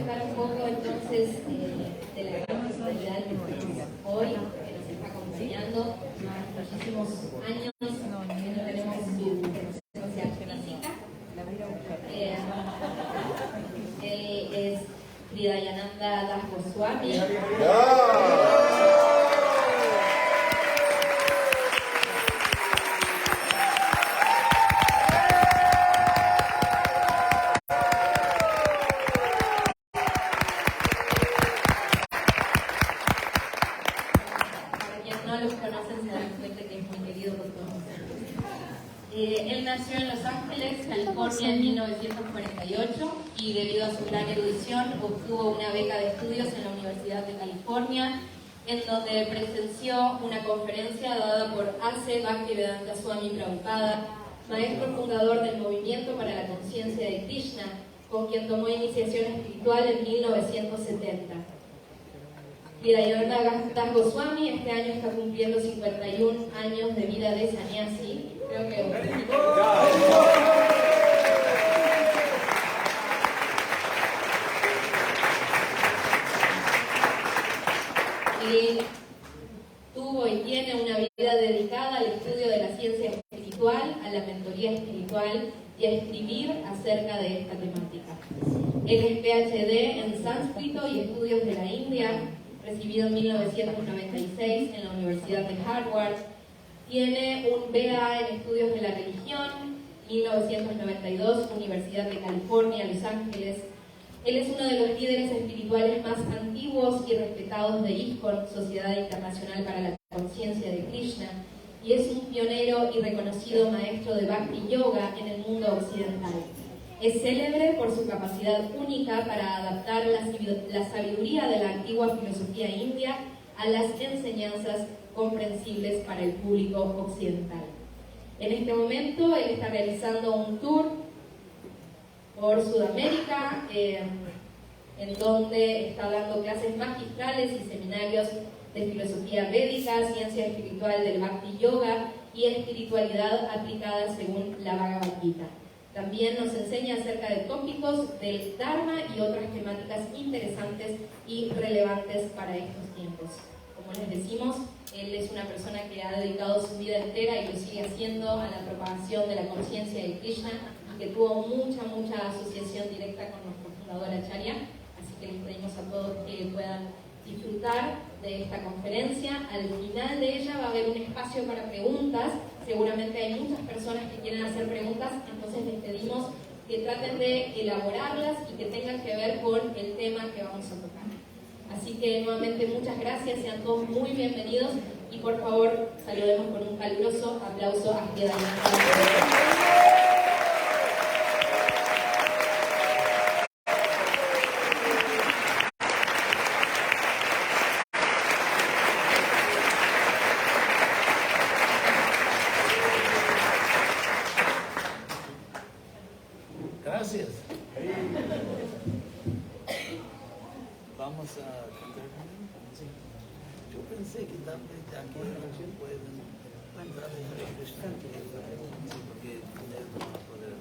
contar un poco entonces de la gran personalidad que tenemos hoy, que nos está acompañando muchísimos años, que no tenemos su presencia física. Él es Hridayananda Das Goswami. Él nació en Los Ángeles, California, en 1948 y debido a su gran erudición obtuvo una beca de estudios en la Universidad de California, en donde presenció una conferencia dada por A.C. Bhaktivedanta Swami Prabhupada, maestro fundador del Movimiento para la Conciencia de Krishna, con quien tomó iniciación espiritual en 1970. Hridayananda Das Goswami este año está cumpliendo 51 años de vida de sannyasi. Creo que tuvo y tiene una vida dedicada al estudio de la ciencia espiritual, a la mentoría espiritual y a escribir acerca de esta temática. Él es PhD en sánscrito y estudios de la India, recibido en 1996 en la Universidad de Harvard. Tiene un BA en Estudios de la Religión, 1992, Universidad de California, Los Ángeles. Él es uno de los líderes espirituales más antiguos y respetados de ISKCON, Sociedad Internacional para la Conciencia de Krishna, y es un pionero y reconocido maestro de Bhakti Yoga en el mundo occidental. Es célebre por su capacidad única para adaptar la sabiduría de la antigua filosofía india a las enseñanzas comprensibles para el público occidental. En este momento él está realizando un tour por Sudamérica, en donde está dando clases magistrales y seminarios de filosofía védica, ciencia espiritual del Bhakti Yoga y espiritualidad aplicada según la Bhagavad Gita. También nos enseña acerca de tópicos del Dharma y otras temáticas interesantes y relevantes para estos tiempos. Como les decimos, él es una persona que ha dedicado su vida entera y lo sigue haciendo a la propagación de la conciencia de Krishna, y que tuvo mucha asociación directa con nuestro fundador Acharya. Así que les pedimos a todos que puedan disfrutar de esta conferencia. Al final de ella va a haber un espacio para preguntas. Seguramente hay muchas personas que quieren hacer preguntas, entonces les pedimos que traten de elaborarlas y que tengan que ver con el tema que vamos a tocar. Así que nuevamente muchas gracias, sean todos muy bienvenidos y por favor saludemos con un caluroso aplauso a Hridayananda. Gracias. Vamos a cantar. Yo pensé que tal vez aquí no pueden cantar de Hare Krishna, porque no va a poder.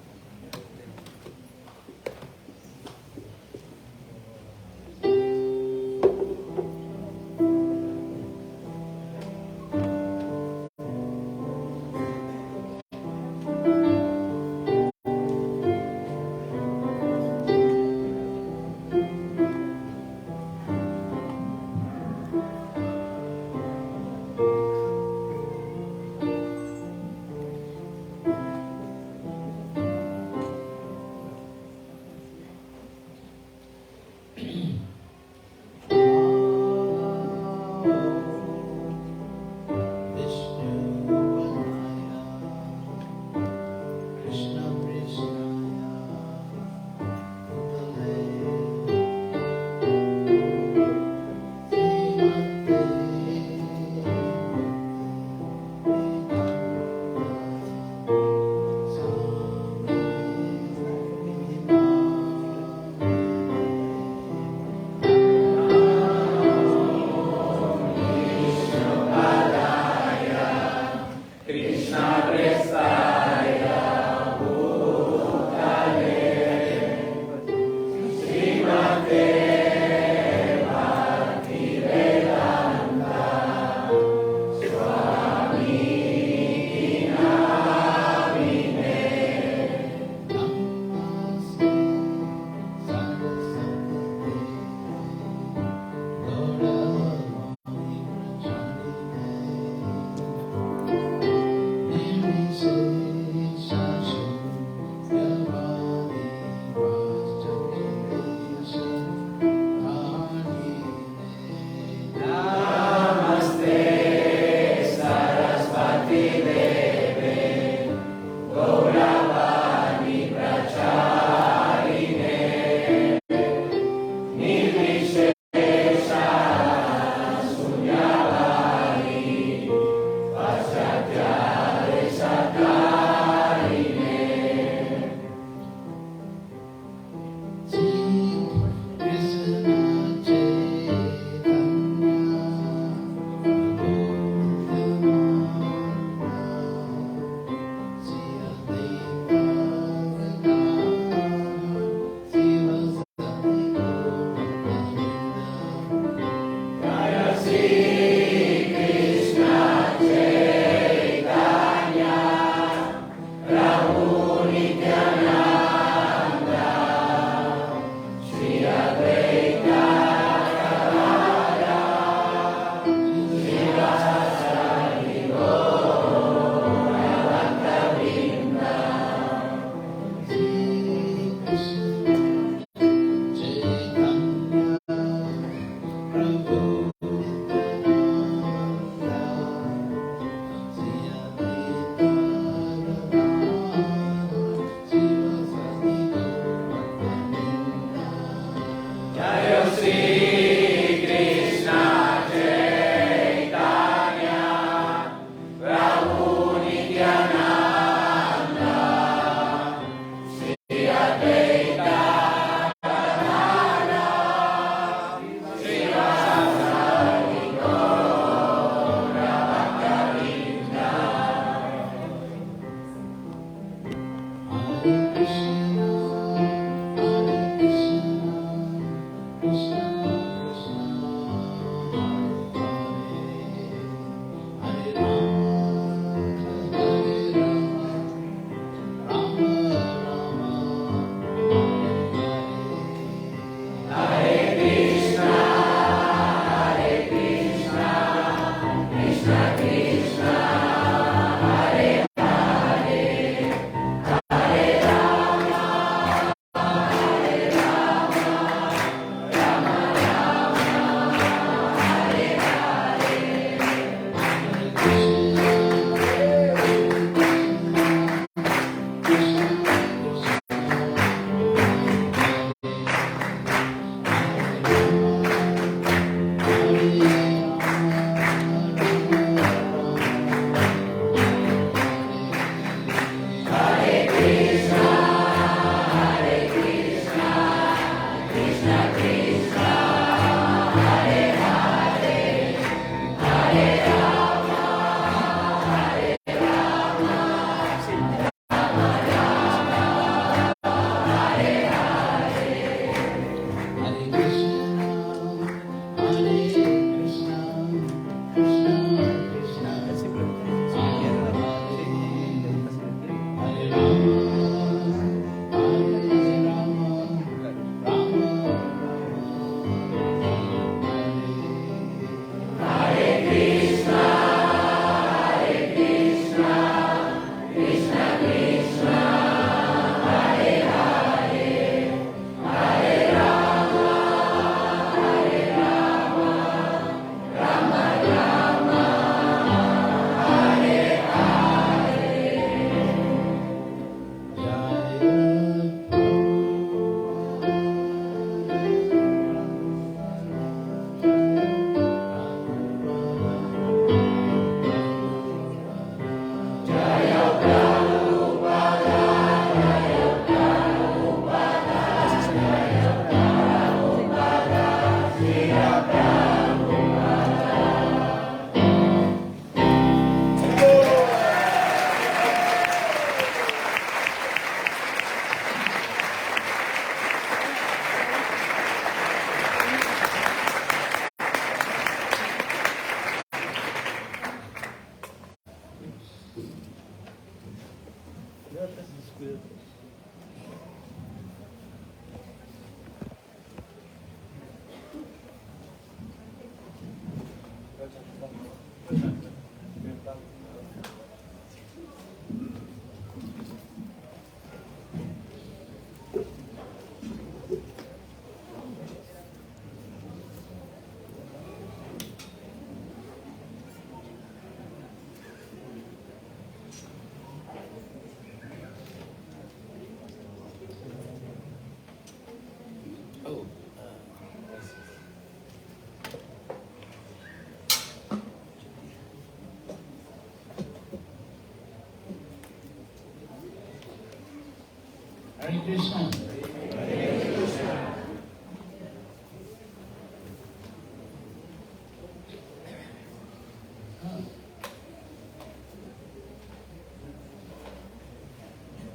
Hare Krishna.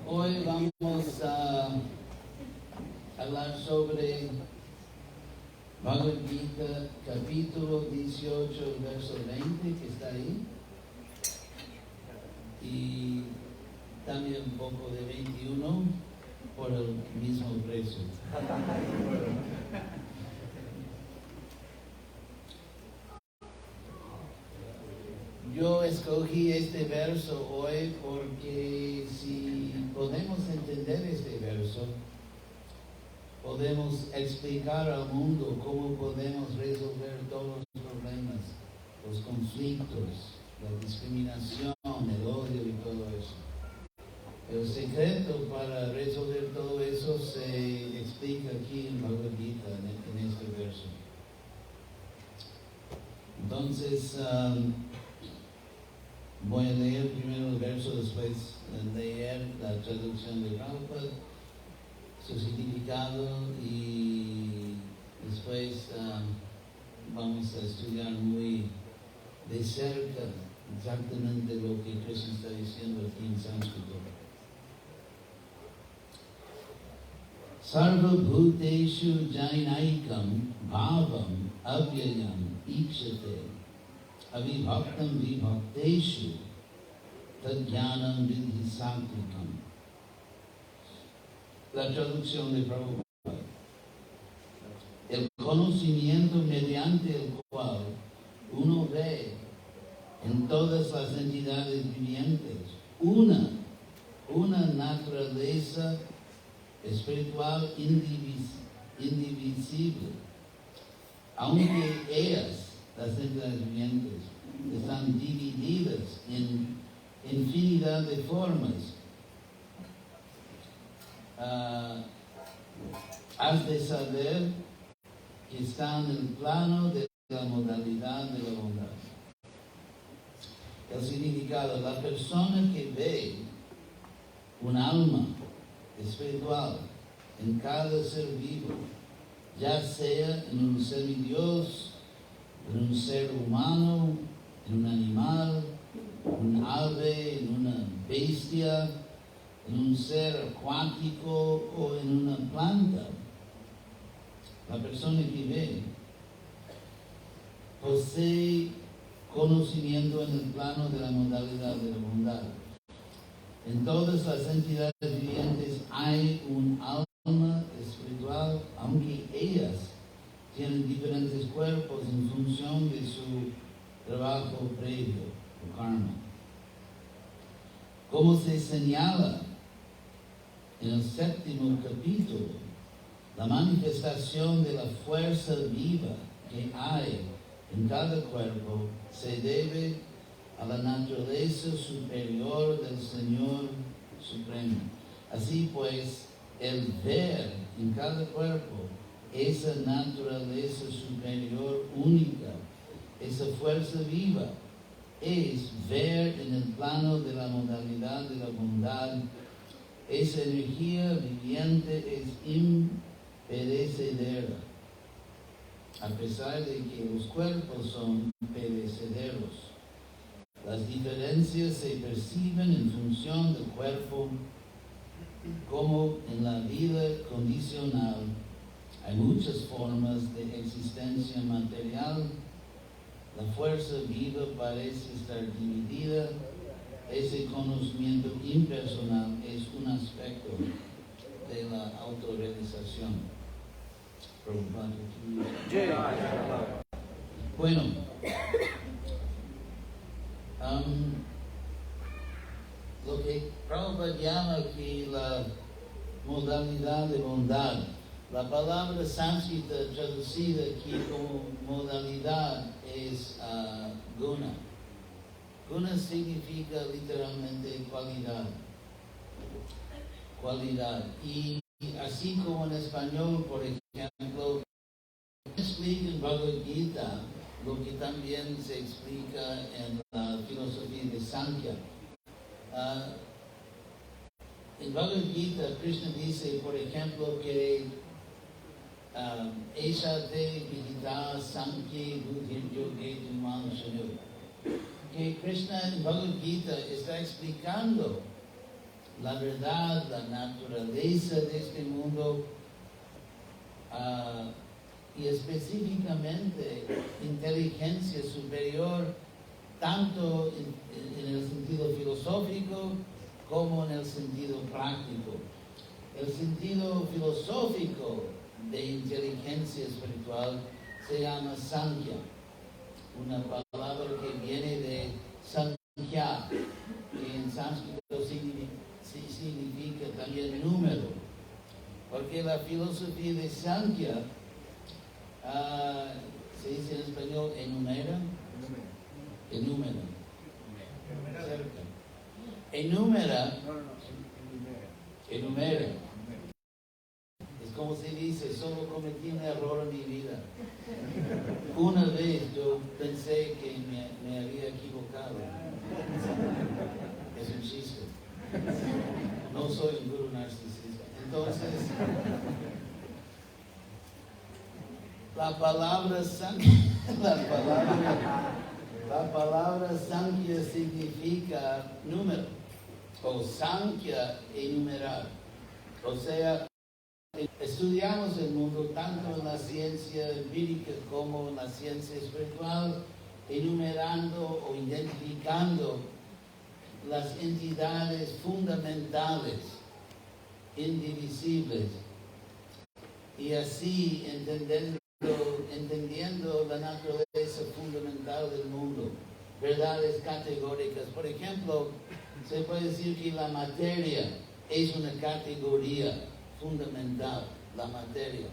Hoy vamos a hablar sobre Bhagavad Gita, capítulo 18, verso 20, que está ahí, y también un poco de 21 por el mismo precio. Yo escogí este verso hoy porque si podemos entender este verso, podemos explicar al mundo cómo podemos resolver todos los problemas, los conflictos, la discriminación, el odio y todo eso. El secreto para resolver todo eso se explica aquí en Bhagavad Gita, en este verso. Entonces, voy a leer primero el verso, después leer la traducción de Prabhupada, su significado, y después vamos a estudiar muy de cerca exactamente lo que Krishna está diciendo aquí en sánscrito. Sarva bhuteshu jainaikam bhavam avyayam ikshate avibhaktam vibhakteshu tadjnanam vidhi sankritam. La traducción de Prabhupada. El conocimiento mediante el cual uno ve en todas las entidades vivientes una naturaleza espiritual indivisible, aunque ellas, las entidades vivientes, están divididas en infinidad de formas. Has de saber que están en el plano de la modalidad de la bondad. El significado: la persona que ve un alma espiritual en cada ser vivo ya sea en un semidios, en un ser humano, en un animal, en un ave, en una bestia, en un ser acuático o en una planta. La persona que ve posee conocimiento en el plano de la modalidad de la bondad. En todas las entidades vivientes hay un alma espiritual, aunque ellas tienen diferentes cuerpos en función de su trabajo previo o karma. Como se señala en el 7º capítulo, la manifestación de la fuerza viva que hay en cada cuerpo se debe a la naturaleza superior del Señor Supremo. Así pues, el ver en cada cuerpo esa naturaleza superior única, esa fuerza viva, es ver en el plano de la modalidad de la bondad. Esa energía viviente es imperecedera, a pesar de que los cuerpos son perecederos. Las diferencias se perciben en función del cuerpo, como en la vida condicional hay muchas formas de existencia material. La fuerza viva parece estar dividida. Ese conocimiento impersonal es un aspecto de la autorrealización. Bueno, lo que Prabhupada llama aquí la modalidad de bondad, la palabra sánscrita traducida aquí como modalidad es guna. Guna significa literalmente cualidad. Y así como en español, por ejemplo, explica en Bhagavad Gita lo que también se explica en la filosofía de Sankhya. En Bhagavad Gita, Krishna dice, por ejemplo, que Esha te vidita Sankhya buddhir yoge tumam shanu. Que Krishna en Bhagavad Gita está explicando la verdad, la naturaleza de este mundo, y específicamente inteligencia superior, tanto en el sentido filosófico como en el sentido práctico. El sentido filosófico de inteligencia espiritual se llama Sankhya, una palabra que viene de Sankhya, que en sánscrito significa también número, porque la filosofía de Sankhya se dice en español enumera. Es como se dice, solo cometí un error en mi vida. Una vez yo pensé que me había equivocado. Es un chiste. No soy un gurú narcisista. Entonces, la palabra Sankhya significa número, o Sankhya enumerar. O sea, estudiamos el mundo tanto en la ciencia empírica como en la ciencia espiritual, enumerando o identificando las entidades fundamentales, indivisibles, y así entendiendo la naturaleza fundamental del mundo, verdades categóricas. Por ejemplo, se puede decir que la materia es una categoría fundamental, la materia,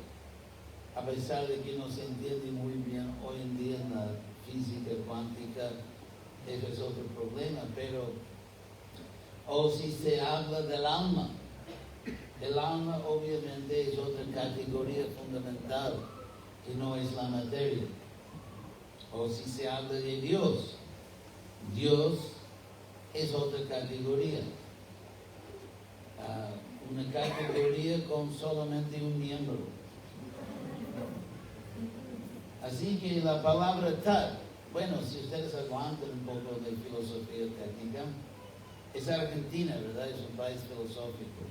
a pesar de que no se entiende muy bien hoy en día en la física cuántica. Eso es otro problema, pero o si se habla del alma, el alma obviamente es otra categoría fundamental que no es la materia. O si se habla de Dios, Dios es otra categoría, una categoría con solamente un miembro. Así que la palabra tat, bueno, si ustedes aguantan un poco de filosofía técnica, es Argentina, ¿verdad? Es un país filosófico.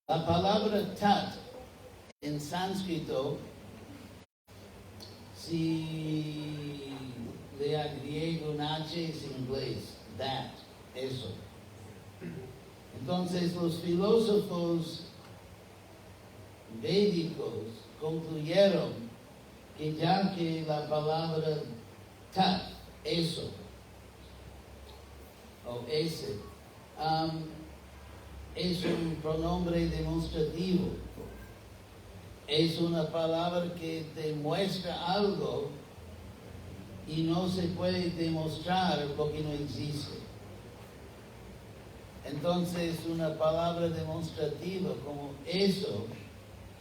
La palabra tat en sánscrito, si le agrego un H es en inglés, that, eso. Entonces los filósofos védicos concluyeron que ya que la palabra tat, eso, o ese, es un pronombre demostrativo, es una palabra que demuestra algo y no se puede demostrar lo que no existe. Entonces, una palabra demostrativa como eso,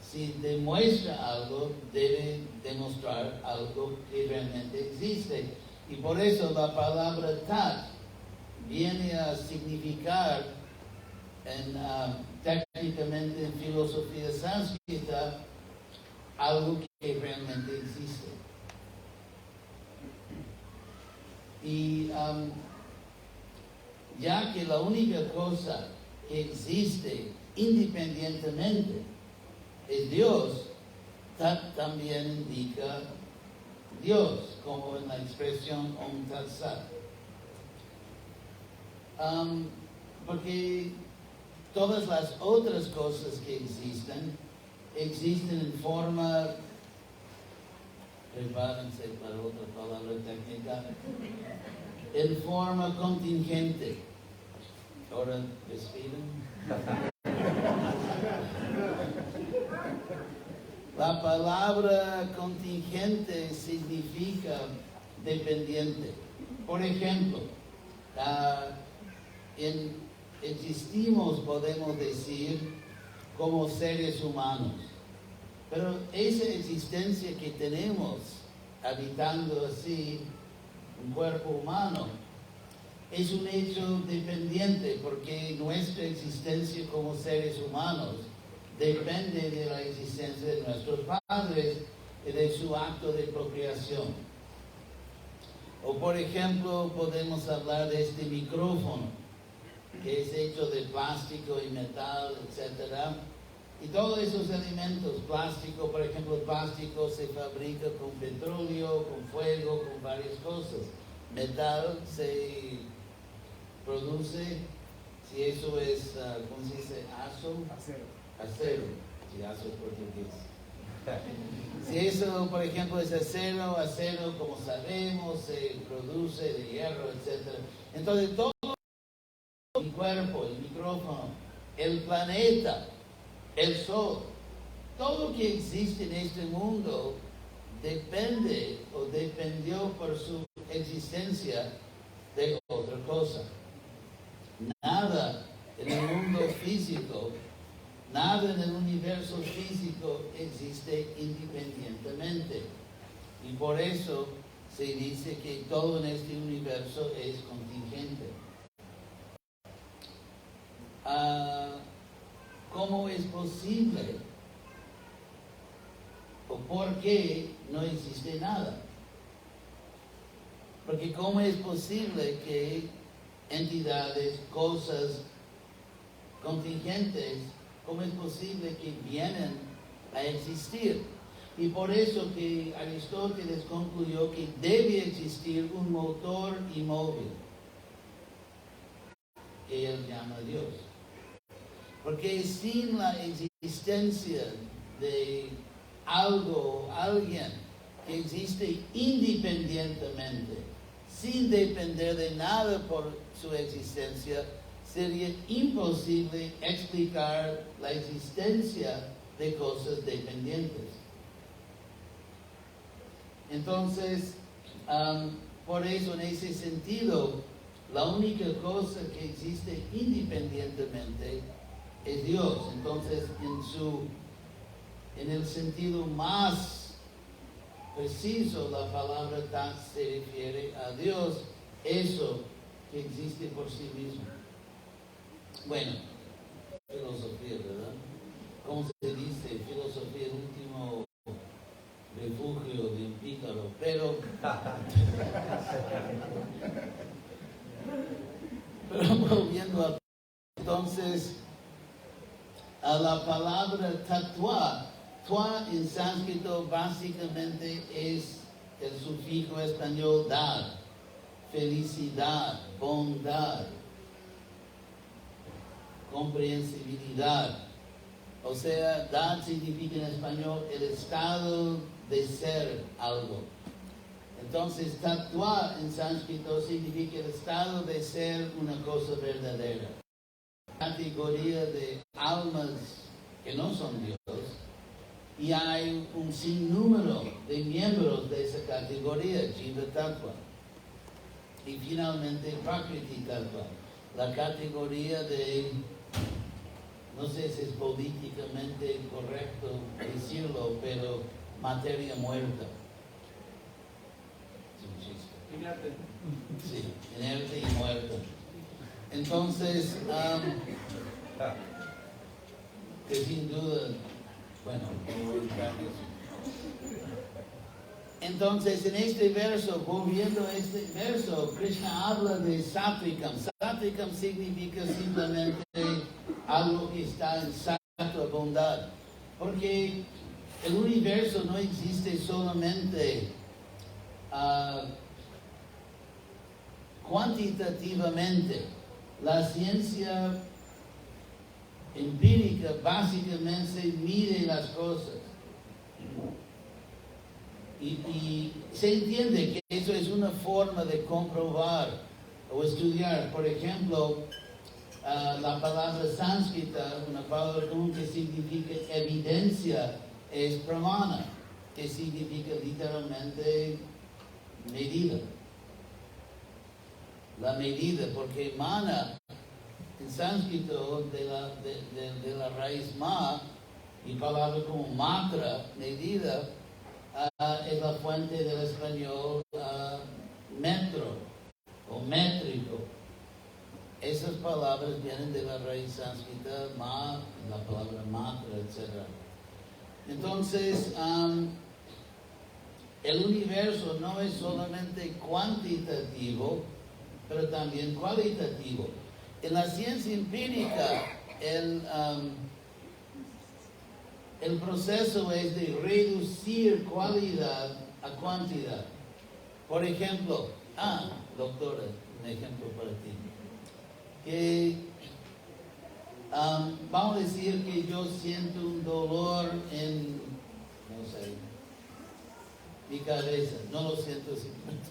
si demuestra algo, debe demostrar algo que realmente existe. Y por eso la palabra tat viene a significar, técnicamente en filosofía sánscrita, algo que realmente existe. Y ya que la única cosa que existe independientemente es Dios, tat también indica Dios, como en la expresión Om Tat Sat. Porque todas las otras cosas que existen en forma, prepárense para otra palabra técnica, en forma contingente. Ahora respiren. La palabra contingente significa dependiente. Por ejemplo, existimos, podemos decir, como seres humanos. Pero esa existencia que tenemos, habitando así un cuerpo humano, es un hecho dependiente, porque nuestra existencia como seres humanos depende de la existencia de nuestros padres y de su acto de procreación. O por ejemplo, podemos hablar de este micrófono, que es hecho de plástico y metal, etc. Y todos esos elementos, plástico, por ejemplo, el plástico se fabrica con petróleo, con fuego, con varias cosas. Metal se produce, si eso es, ¿cómo se dice? Acero. Si aso es portugués. Si eso, por ejemplo, es acero, como sabemos, se produce de hierro, etc. Entonces, todo el cuerpo, el micrófono, el planeta, el sol, todo lo que existe en este mundo depende o dependió por su existencia de otra cosa. Nada en el mundo físico, nada en el universo físico existe independientemente. Y por eso se dice que todo en este universo es contingente. ¿Cómo es posible o por qué no existe nada? Porque ¿cómo es posible que entidades, cosas contingentes, cómo es posible que vienen a existir? Y por eso que Aristóteles concluyó que debe existir un motor inmóvil, que él llama Dios. Porque sin la existencia de algo o alguien que existe independientemente, sin depender de nada por su existencia, sería imposible explicar la existencia de cosas dependientes. Entonces, por eso, en ese sentido, la única cosa que existe independientemente es Dios. Entonces, en el sentido más preciso, la palabra tat se refiere a Dios, eso que existe por sí mismo. Bueno, filosofía, ¿verdad? ¿Cómo se dice? Filosofía, el último Pero volviendo entonces a la palabra tatuar. Tua en sánscrito básicamente es el sufijo español dar, felicidad, bondad, comprensibilidad. O sea, dar significa en español el estado de ser algo. Entonces, tatuar en sánscrito significa el estado de ser una cosa verdadera. Categoría de almas que no son Dios, y hay un sinnúmero de miembros de esa categoría, Jiva Tattva. Y finalmente, Prakriti Tattva, la categoría de, no sé si es políticamente correcto decirlo, pero materia muerta. Inerte. Sí, inerte y muerta. Entonces, que sin duda, bueno, entonces en este verso, volviendo a este verso, Krishna habla de Satvikam. Satvikam significa simplemente algo que está en sattva, bondad, porque el universo no existe solamente cuantitativamente. La ciencia empírica básicamente mide las cosas y se entiende que eso es una forma de comprobar o estudiar. Por ejemplo, la palabra sánscrita, una palabra común que significa evidencia, es pramana, que significa literalmente medida. La medida, porque mana en sánscrito de la raíz ma, y palabra como matra, medida, es la fuente del español metro o métrico. Esas palabras vienen de la raíz sánscrita ma, la palabra matra, etc. Entonces, el universo no es solamente cuantitativo, pero también cualitativo. En la ciencia empírica, el proceso es de reducir cualidad a cantidad. Por ejemplo, doctora, un ejemplo para ti. Que vamos a decir que yo siento un dolor en, no sé, mi cabeza. No lo siento simplemente.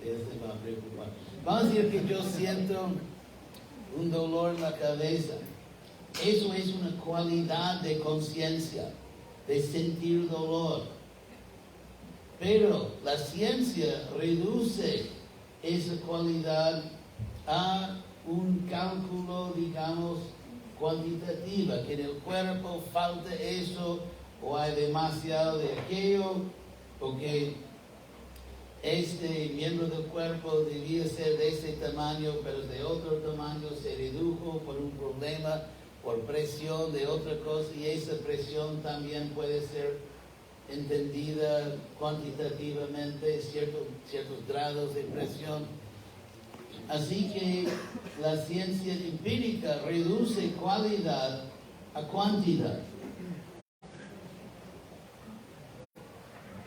Este me va a preocupar. Vamos a decir que yo siento un dolor en la cabeza. Eso es una cualidad de conciencia, de sentir dolor. Pero la ciencia reduce esa cualidad a un cálculo, digamos, cuantitativa, que en el cuerpo falta eso, o hay demasiado de aquello, o que este miembro del cuerpo debía ser de este tamaño, pero de otro tamaño se redujo por un problema, por presión de otra cosa, y esa presión también puede ser entendida cuantitativamente, ciertos grados de presión. Así que la ciencia empírica reduce cualidad a cuantidad.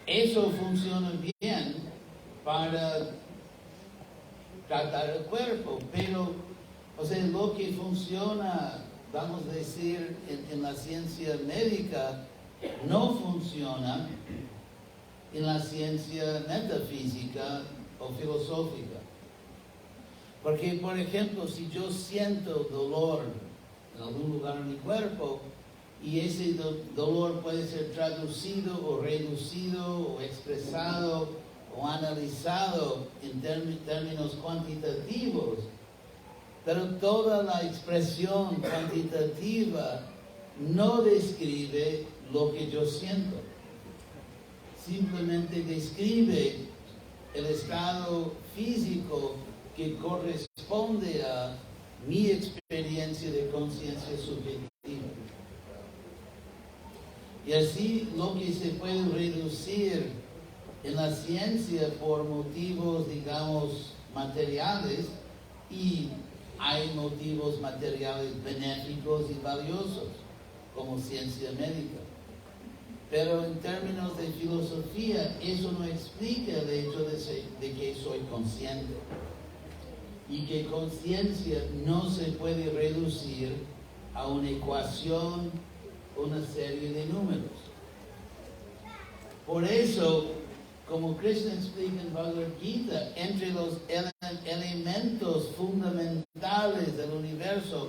Eso funciona bien para tratar el cuerpo, pero, o sea, lo que funciona, vamos a decir, en la ciencia médica, no funciona en la ciencia metafísica o filosófica. Porque, por ejemplo, si yo siento dolor en algún lugar en mi cuerpo, y ese dolor puede ser traducido o reducido o expresado o analizado en términos cuantitativos, pero toda la expresión cuantitativa no describe lo que yo siento, simplemente describe el estado físico que corresponde a mi experiencia de conciencia subjetiva. Y así lo que se puede reducir en la ciencia por motivos, digamos, materiales, y hay motivos materiales benéficos y valiosos, como ciencia médica. Pero en términos de filosofía, eso no explica el hecho de que soy consciente. Y que conciencia no se puede reducir a una ecuación, una serie de números. Por eso, como Krishna explica en Bhagavad Gita, entre los elementos fundamentales del universo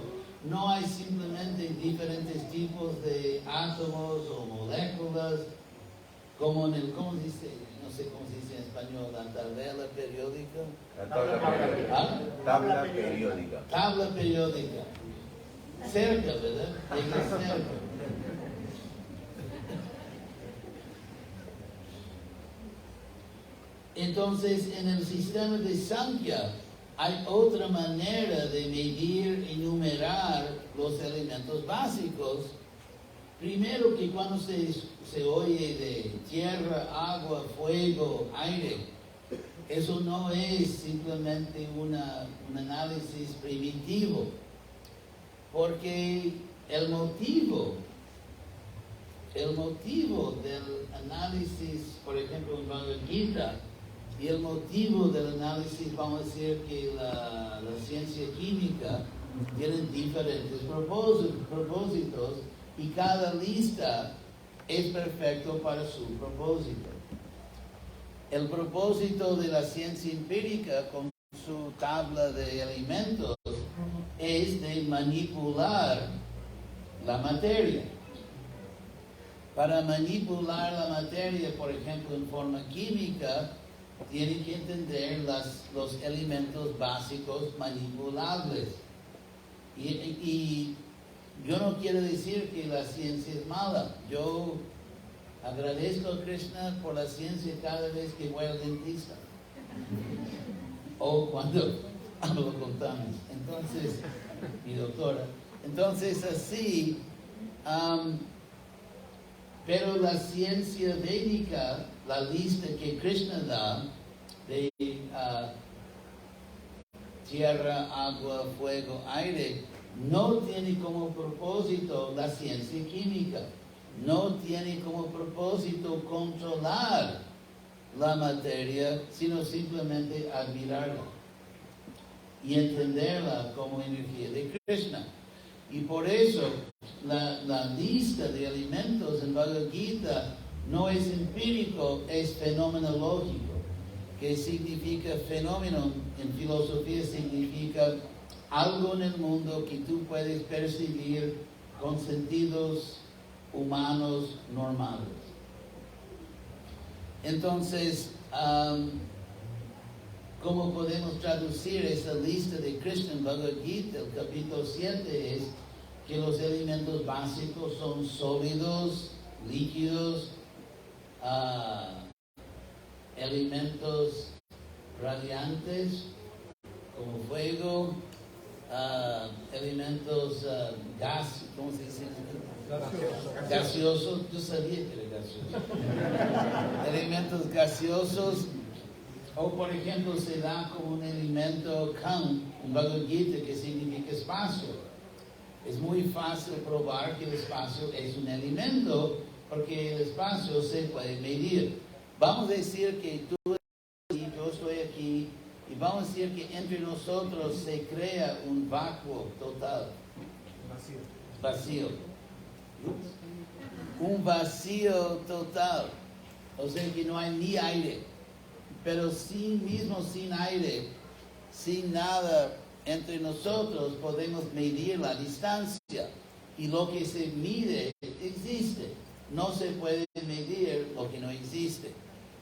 no hay simplemente diferentes tipos de átomos o moléculas, como en el, ¿cómo se dice? No sé cómo se dice en español, la tabla periódica. La tabla periódica. ¿Ah? Tabla periódica. Tabla periódica. Cerca, ¿verdad? Llega cerca. Entonces, en el sistema de Sankhya hay otra manera de medir y numerar los elementos básicos. Primero, que cuando se oye de tierra, agua, fuego, aire, eso no es simplemente un análisis primitivo, porque el motivo del análisis, por ejemplo, en Bhagavad Gita, y el motivo del análisis, vamos a decir que la ciencia química, tienen diferentes propósitos, y cada lista es perfecto para su propósito. El propósito de la ciencia empírica con su tabla de elementos es de manipular la materia. Para manipular la materia, por ejemplo, en forma química, tiene que entender los elementos básicos manipulables. Y yo no quiero decir que la ciencia es mala. Yo agradezco a Krishna por la ciencia cada vez que voy al dentista. O cuando hablo con Tamis. Entonces, mi doctora. Entonces, así, pero la ciencia védica, la lista que Krishna da de tierra, agua, fuego, aire, no tiene como propósito la ciencia química, no tiene como propósito controlar la materia, sino simplemente admirarla y entenderla como energía de Krishna. Y por eso la lista de alimentos en Bhagavad Gita no es empírico, es fenomenológico. ¿Qué significa fenómeno? En filosofía significa algo en el mundo que tú puedes percibir con sentidos humanos normales. Entonces, ¿cómo podemos traducir esa lista de Krishna en Bhagavad Gita? El capítulo 7 es que los elementos básicos son sólidos, líquidos, elementos radiantes como fuego, elementos ¿cómo se dice? Gaseosos. Yo sabía que era gaseoso. Elementos gaseosos, o por ejemplo se da como un elemento Kam en Bhagavad Gita, que significa espacio. Es muy fácil probar que el espacio es un elemento, porque el espacio se puede medir. Vamos a decir que tú y yo estoy aquí, y vamos a decir que entre nosotros se crea un vacuo total. Vacío. Un vacío total. O sea que no hay ni aire. Pero sin aire, sin nada entre nosotros, podemos medir la distancia. Y lo que se mide existe. No se puede medir lo que no existe.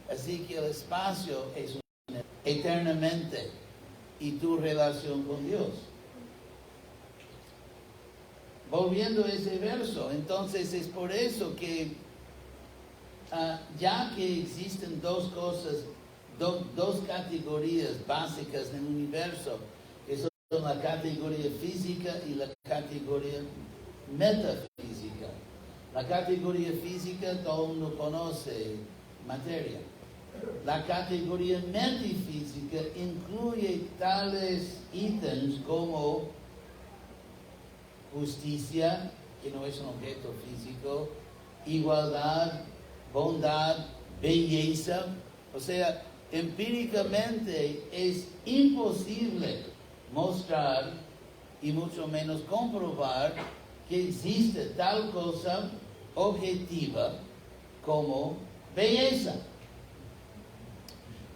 Así que el espacio es eternamente, y tu relación con Dios. Volviendo a ese verso, entonces es por eso que ya que existen dos cosas, dos categorías básicas en el universo, que son la categoría física y la categoría metafísica. La categoría física todo el mundo conoce, materia. La categoría metafísica incluye tales ítems como justicia, que no es un objeto físico, igualdad, bondad, belleza. O sea, empíricamente es imposible mostrar y mucho menos comprobar que existe tal cosa objetiva como belleza.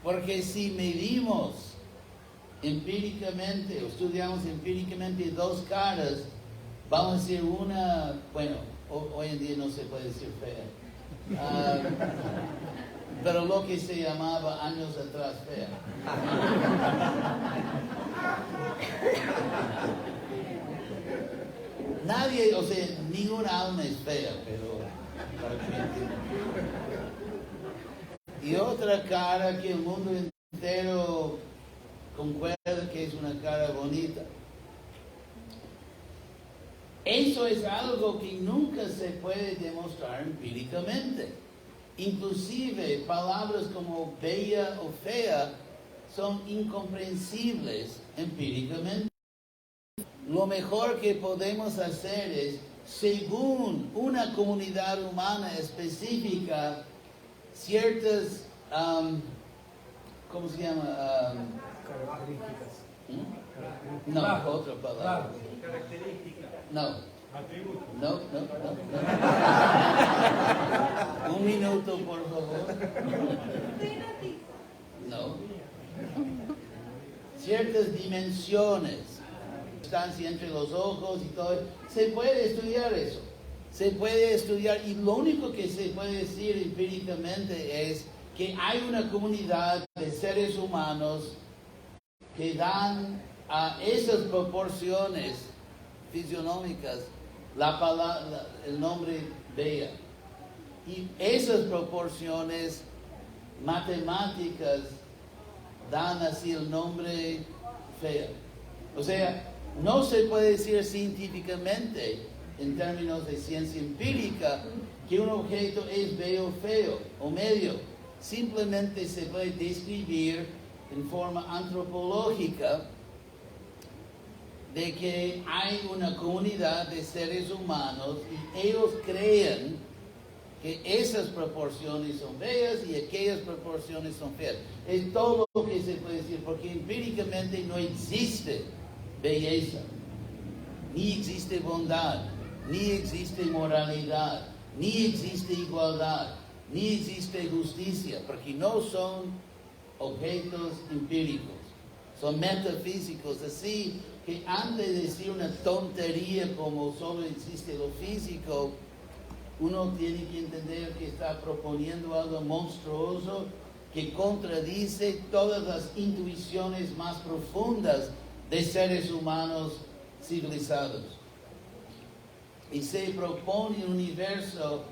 Porque si medimos empíricamente, o estudiamos empíricamente dos caras, vamos a decir una, bueno, hoy en día no se puede decir fea, pero lo que se llamaba años atrás fea. Nadie, o sea, ninguna alma es fea, pero para que me entiendan. Y otra cara que el mundo entero concuerda que es una cara bonita. Eso es algo que nunca se puede demostrar empíricamente. Inclusive palabras como bella o fea son incomprensibles empíricamente. Lo mejor que podemos hacer es, según una comunidad humana específica, ciertas, ¿cómo se llama? Características. No, otra palabra. Características. No. Atributos. No. Un minuto, por favor. No. Ciertas dimensiones, distancia entre los ojos y todo. Se puede estudiar eso. Se puede estudiar y lo único que se puede decir empíricamente es que hay una comunidad de seres humanos que dan a esas proporciones fisionómicas el nombre bella. Y esas proporciones matemáticas dan así el nombre fea. O sea, no se puede decir científicamente, en términos de ciencia empírica, que un objeto es bello o feo o medio. Simplemente se puede describir en forma antropológica de que hay una comunidad de seres humanos y ellos creen que esas proporciones son bellas y aquellas proporciones son feas. Es todo lo que se puede decir, porque empíricamente no existe belleza, ni existe bondad, ni existe moralidad, ni existe igualdad, ni existe justicia, porque no son objetos empíricos, son metafísicos. Así que antes de decir una tontería como solo existe lo físico, uno tiene que entender que está proponiendo algo monstruoso que contradice todas las intuiciones más profundas de seres humanos civilizados. Y se propone un universo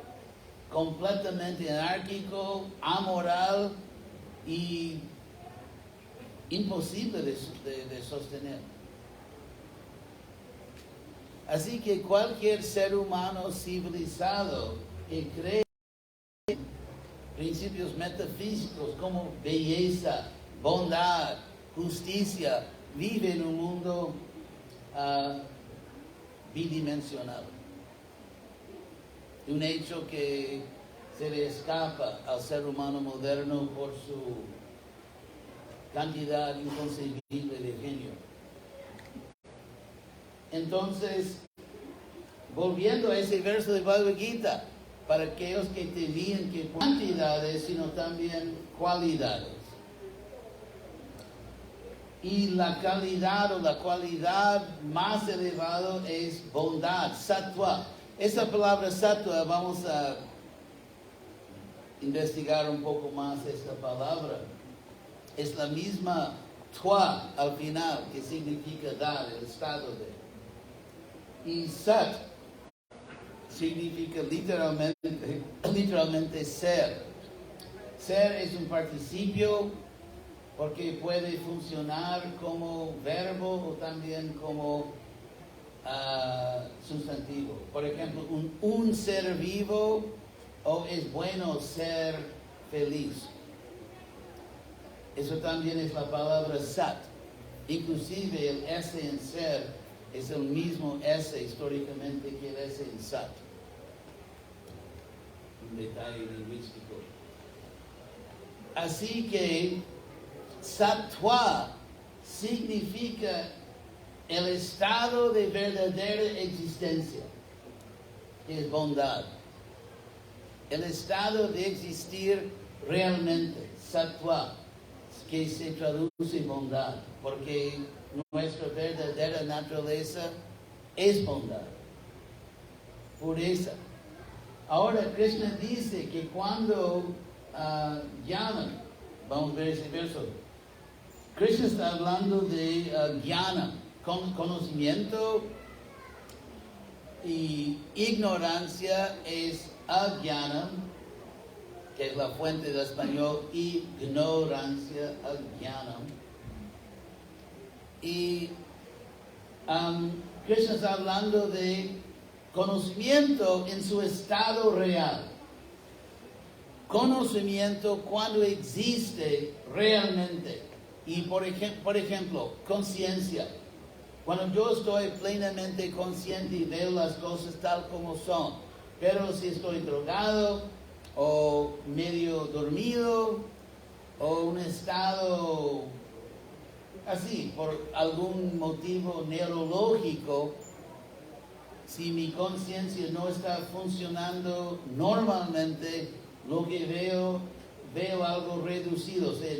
completamente anárquico, amoral y imposible de sostener. Así que cualquier ser humano civilizado que cree en principios metafísicos como belleza, bondad, justicia, vive en un mundo bidimensional. Un hecho que se le escapa al ser humano moderno por su cantidad inconcebible de genio. Entonces, volviendo a ese verso de Bhagavad Gita, para aquellos que tenían que cantidades, sino también cualidades. Y la calidad o la cualidad más elevada es bondad, sattva. Esa palabra sattva, vamos a investigar un poco más esta palabra. Es la misma twa al final, que significa dar, el estado de. Y sat significa literalmente ser. Ser es un participio porque puede funcionar como verbo o también como sustantivo. Por ejemplo, un ser vivo o es bueno ser feliz. Eso también es la palabra sat. Inclusive el S en ser es el mismo S históricamente que el S en sat. Un detalle lingüístico. Así que sattva significa el estado de verdadera existencia, que es bondad. El estado de existir realmente, sattva, que se traduce bondad, porque nuestra verdadera naturaleza es bondad, pureza. Ahora Krishna dice que cuando llaman, vamos a ver ese verso, Krishna está hablando de jnana, conocimiento, y ignorancia es ajnana, que es la fuente del español, ignorancia, ajnana. Y Krishna está hablando de conocimiento en su estado real. Conocimiento cuando existe realmente. Y por ejemplo, conciencia. Cuando yo estoy plenamente consciente y veo las cosas tal como son. Pero si estoy drogado o medio dormido o un estado así, por algún motivo neurológico, si mi conciencia no está funcionando normalmente, lo que veo algo reducido, o sea,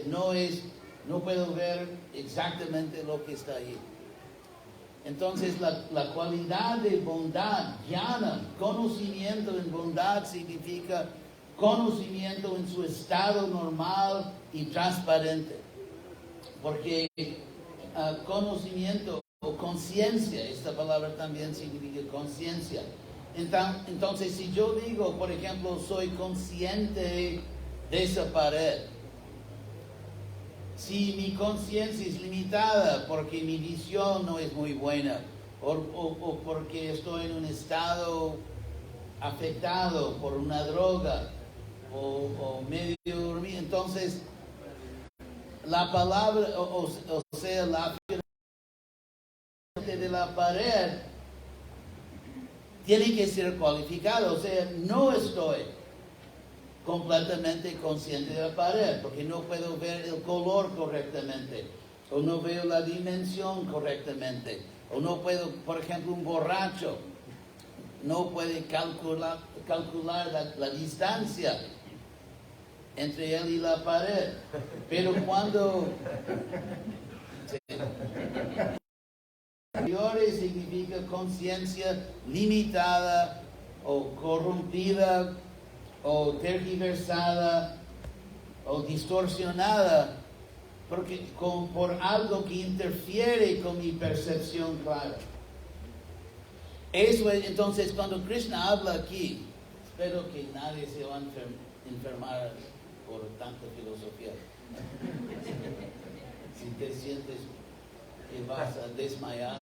no puedo ver exactamente lo que está ahí. Entonces la cualidad de bondad, jnana, conocimiento en bondad significa conocimiento en su estado normal y transparente. Porque conocimiento o conciencia, esta palabra también significa conciencia. Entonces, si yo digo, por ejemplo, soy consciente de esa pared, si mi conciencia es limitada porque mi visión no es muy buena, o porque estoy en un estado afectado por una droga, o medio dormido, entonces la palabra, o sea, la de la pared tiene que ser cualificado, o sea, no estoy completamente consciente de la pared, porque no puedo ver el color correctamente, o no veo la dimensión correctamente, o no puedo, por ejemplo, un borracho no puede calcular la distancia entre él y la pared, pero cuando significa conciencia limitada o corrompida o tergiversada o distorsionada por algo que interfiere con mi percepción clara. Eso es, entonces, cuando Krishna habla aquí, espero que nadie se va a enfermar por tanta filosofía. Si te sientes que vas a desmayar.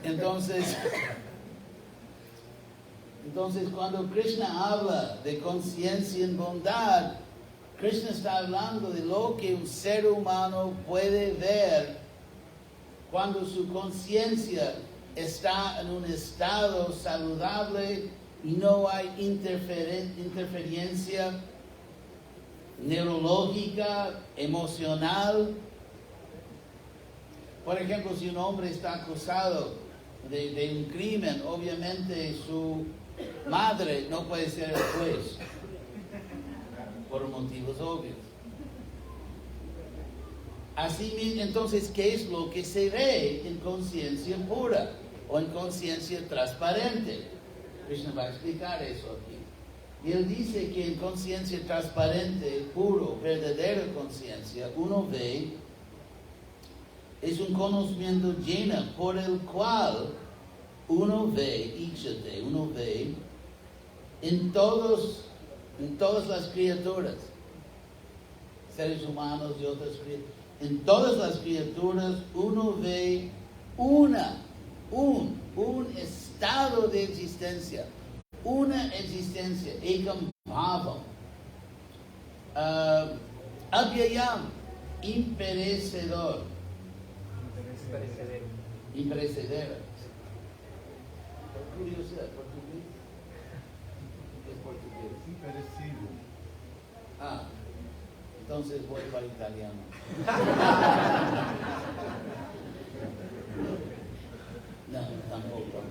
Entonces, cuando Krishna habla de conciencia en bondad, Krishna está hablando de lo que un ser humano puede ver cuando su conciencia está en un estado saludable y no hay interferencia neurológica, emocional. Por ejemplo, si un hombre está acusado de un crimen, obviamente su madre no puede ser el juez, por motivos obvios. Así mismo, entonces, ¿qué es lo que se ve en conciencia pura o en conciencia transparente? Krishna va a explicar eso aquí. Y él dice que en conciencia transparente, puro, verdadera conciencia, uno ve, es un conocimiento lleno por el cual uno ve en todas las criaturas, seres humanos y otras criaturas, en todas las criaturas uno ve un estado de existencia, una existencia, ekam bhavam. Abhyayam, imperecedor, imperecedera. Por curiosidad, ¿portugués? ¿Es portugués? Imperecible. Ah, entonces voy para italiano. No, tampoco.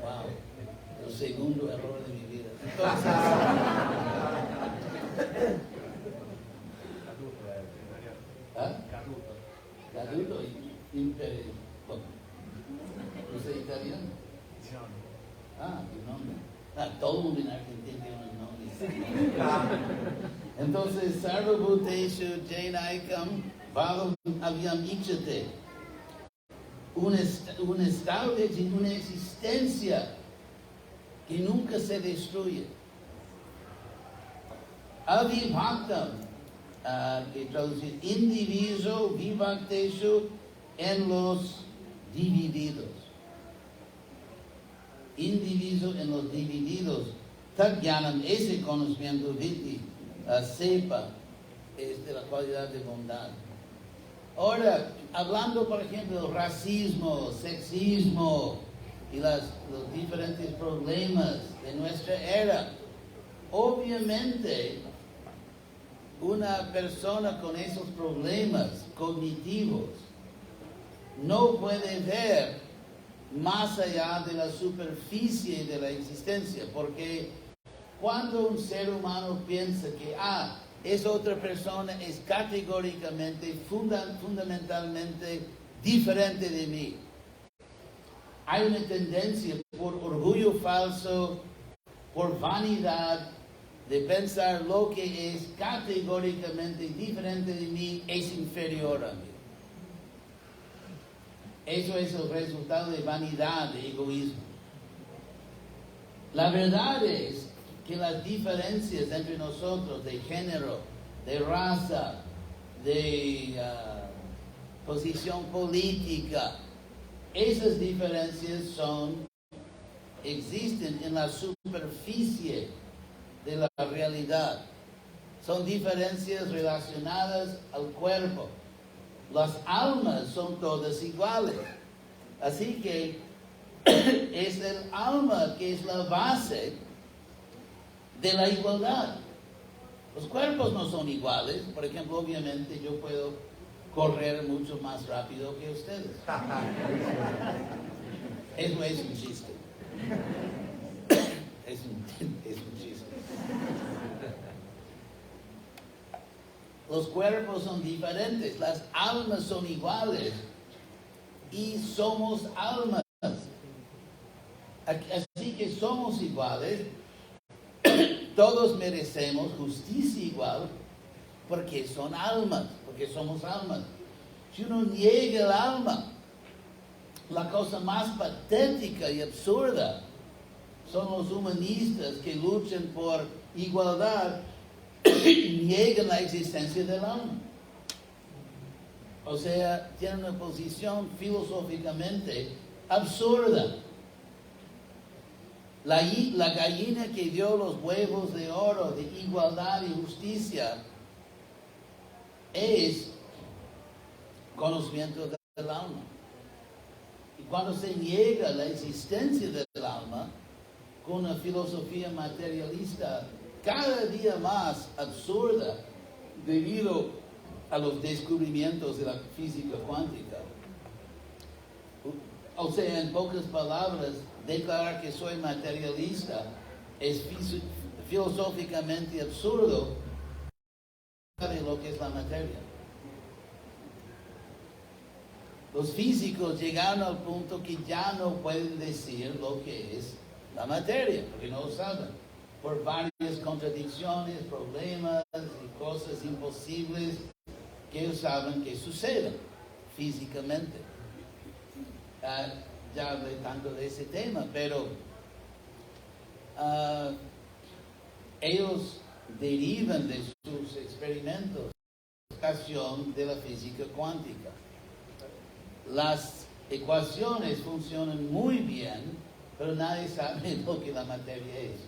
Wow, el segundo error de mi vida. Entonces, ¿ah? Caduto y impere. Bueno, ¿no sé italiano? Ah, tu nombre. Ah, todo el mundo en Argentina tiene un nombre. Entonces, Sarvabhuteshu Jainaikam Bhavam Avyam Ichate. Un estado de una existencia que nunca se destruye. Avibhaktam, que traducir indiviso, vivacteshu, en los divididos. Indiviso en los divididos. Tadgyanam, ese conocimiento, viti, sepa, es de la cualidad de bondad. Ahora, hablando por ejemplo del racismo, sexismo y los diferentes problemas de nuestra era, obviamente una persona con esos problemas cognitivos no puede ver más allá de la superficie de la existencia, porque cuando un ser humano piensa que esa otra persona es categóricamente, fundamentalmente diferente de mí, hay una tendencia por orgullo falso, por vanidad, de pensar lo que es categóricamente diferente de mí es inferior a mí. Eso es el resultado de vanidad, de egoísmo. La verdad es que las diferencias entre nosotros de género, de raza, de posición política, esas diferencias existen en la superficie de la realidad. Son diferencias relacionadas al cuerpo. Las almas son todas iguales. Así que es el alma que es la base de la igualdad. Los cuerpos no son iguales. Por ejemplo, obviamente yo puedo correr mucho más rápido que ustedes. Eso es un chiste. Es un chiste. Los cuerpos son diferentes, las almas son iguales y somos almas. Así que somos iguales, todos merecemos justicia igual porque son almas, porque somos almas. Si uno niega el alma, la cosa más patética y absurda son los humanistas que luchan por igualdad y niegan la existencia del alma. O sea, tienen una posición filosóficamente absurda. La gallina que dio los huevos de oro de igualdad y justicia es conocimiento del alma. Y cuando se niega la existencia del alma con una filosofía materialista cada día más absurda debido a los descubrimientos de la física cuántica. O sea, en pocas palabras, declarar que soy materialista es filosóficamente absurdo de lo que es la materia. Los físicos llegaron al punto que ya no pueden decir lo que es la materia, porque no lo saben, por varias contradicciones, problemas y cosas imposibles que ellos saben que suceden físicamente. Ya hablé tanto de ese tema, pero ellos derivan de sus experimentos la ecuación de la física cuántica. Las ecuaciones funcionan muy bien, pero nadie sabe lo que la materia es.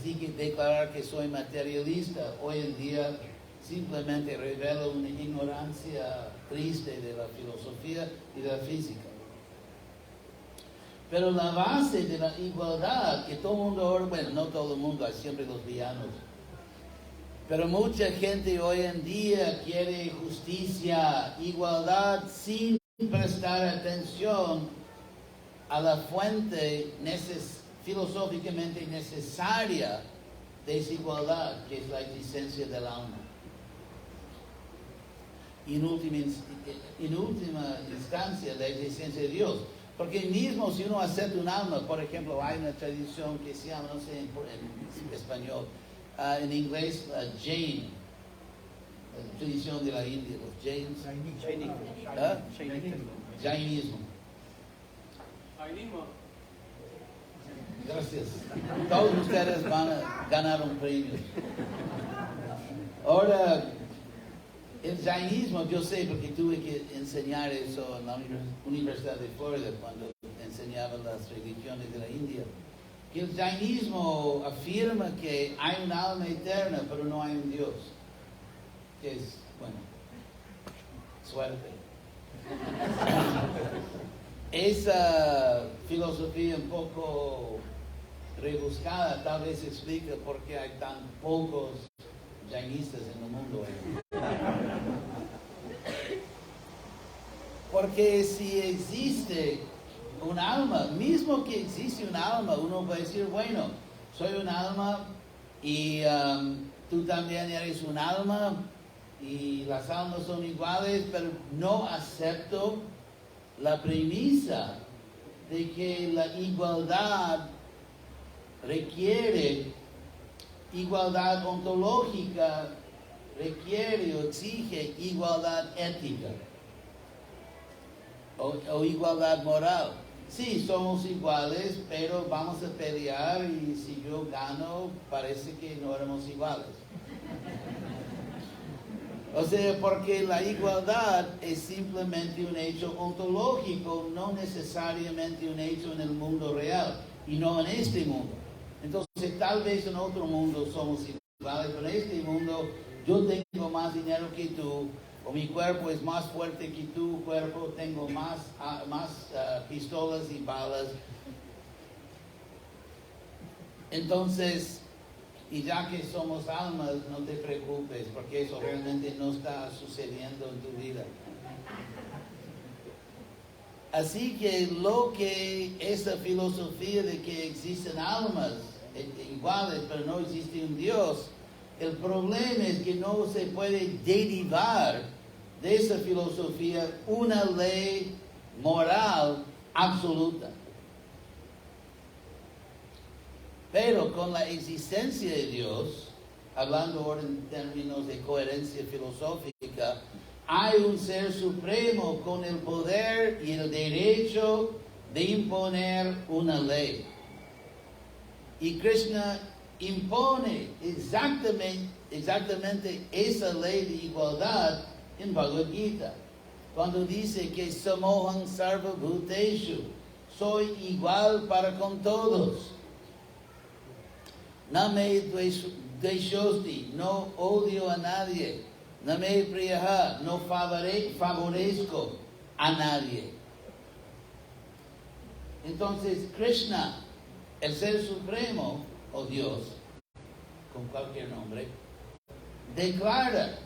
Así que declarar que soy materialista hoy en día simplemente revela una ignorancia triste de la filosofía y de la física. Pero la base de la igualdad, que todo el mundo, bueno, no todo el mundo, hay siempre los villanos, pero mucha gente hoy en día quiere justicia, igualdad, sin prestar atención a la fuente filosóficamente necesaria de esa igualdad, que es la existencia del alma. Y en última instancia, la existencia de Dios. Porque mismo si uno acepta un alma, por ejemplo, hay una tradición que se llama, no sé en español, en inglés, Jain, la tradición de la India, los Jains. Jainismo. Gracias. Todos ustedes van a ganar un premio. Ahora, el Jainismo, yo sé porque tuve que enseñar eso en la Universidad de Florida cuando enseñaba las religiones de la India. Que el Jainismo afirma que hay un alma eterna, pero no hay un Dios. Que es, bueno, suerte. Esa filosofía un poco rebuscada tal vez explica por qué hay tan pocos jainistas en el mundo. Porque si existe un alma, mismo que existe un alma, uno puede decir, bueno, soy un alma y tú también eres un alma y las almas son iguales, pero no acepto la premisa de que la igualdad requiere igualdad ontológica, requiere o exige igualdad ética o igualdad moral. Sí, somos iguales, pero vamos a pelear y si yo gano, parece que no éramos iguales. O sea, porque la igualdad es simplemente un hecho ontológico, no necesariamente un hecho en el mundo real y no en este mundo. Entonces, tal vez en otro mundo somos iguales, pero en este mundo yo tengo más dinero que tú, o mi cuerpo es más fuerte que tu cuerpo, tengo más pistolas y balas. Entonces, y ya que somos almas, no te preocupes, porque eso realmente no está sucediendo en tu vida. Así que lo que esa filosofía de que existen almas iguales, pero no existe un Dios, el problema es que no se puede derivar de esa filosofía una ley moral absoluta. Pero con la existencia de Dios, hablando ahora en términos de coherencia filosófica, hay un ser supremo con el poder y el derecho de imponer una ley. Y Krishna impone exactamente esa ley de igualdad en Bhagavad Gita, cuando dice que samoham sarva bhuteshu, soy igual para con todos. Na me dvaishosti, no odio a nadie. Na me priyaha, no favorezco a nadie. Entonces Krishna, el Ser Supremo, o Dios, con cualquier nombre, declara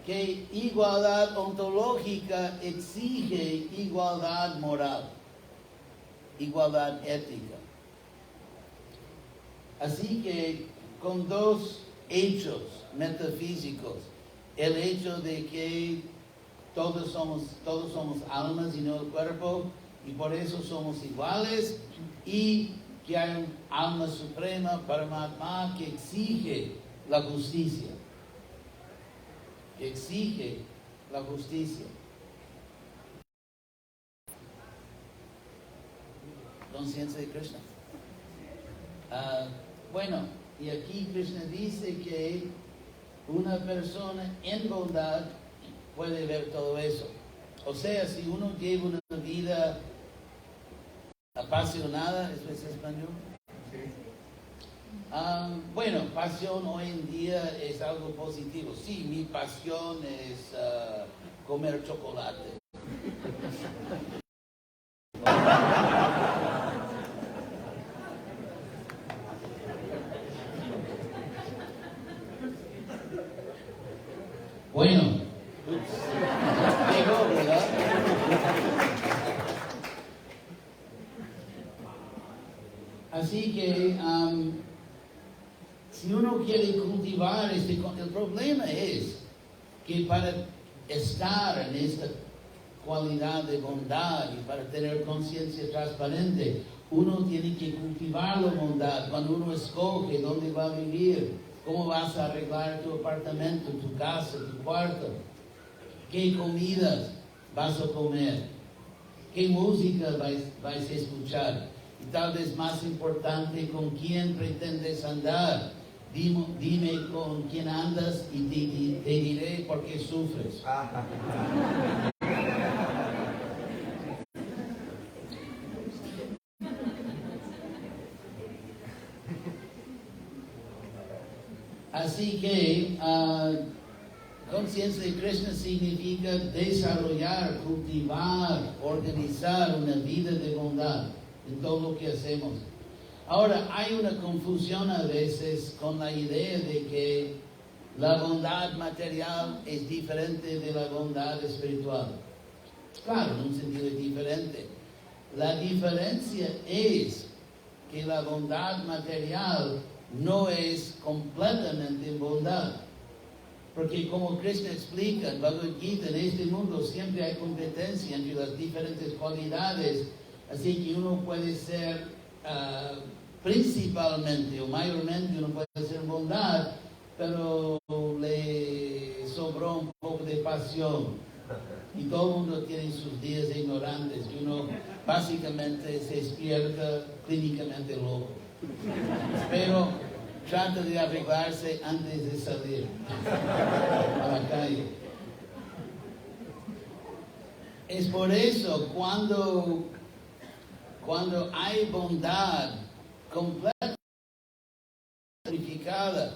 que igualdad ontológica exige igualdad moral, igualdad ética. Así que con dos hechos metafísicos, el hecho de que todos somos almas y no el cuerpo, y por eso somos iguales, y que hay un alma suprema, Paramatma, que exige la justicia. Que exige la justicia. Conciencia de Krishna. Bueno, y aquí Krishna dice que una persona en bondad puede ver todo eso. O sea, si uno lleva una vida apasionada, ¿eso es español? Bueno, pasión hoy en día es algo positivo. Sí, mi pasión es comer chocolate. Bueno, llegó, ¿verdad? Así que si uno quiere cultivar el problema es que para estar en esta cualidad de bondad y para tener conciencia transparente, uno tiene que cultivar la bondad. Cuando uno escoge dónde va a vivir, cómo vas a arreglar tu apartamento, tu casa, tu cuarto, qué comidas vas a comer, qué música vais a escuchar. Y tal vez más importante, con quién pretendes andar. Dime con quién andas y te diré por qué sufres. Así que conciencia de Krishna significa desarrollar, cultivar, organizar una vida de bondad en todo lo que hacemos. Ahora, hay una confusión a veces con la idea de que la bondad material es diferente de la bondad espiritual. Claro, en un sentido diferente. La diferencia es que la bondad material no es completamente bondad. Porque como Krishna explica en Bhagavad Gita, en este mundo siempre hay competencia entre las diferentes cualidades, así que uno puede ser principalmente o mayormente uno puede ser bondad, pero le sobró un poco de pasión. Y todo el mundo tiene sus días ignorantes, y uno básicamente se despierta clínicamente loco. Pero trata de arreglarse antes de salir a la calle. Es por eso cuando hay bondad completa, purificada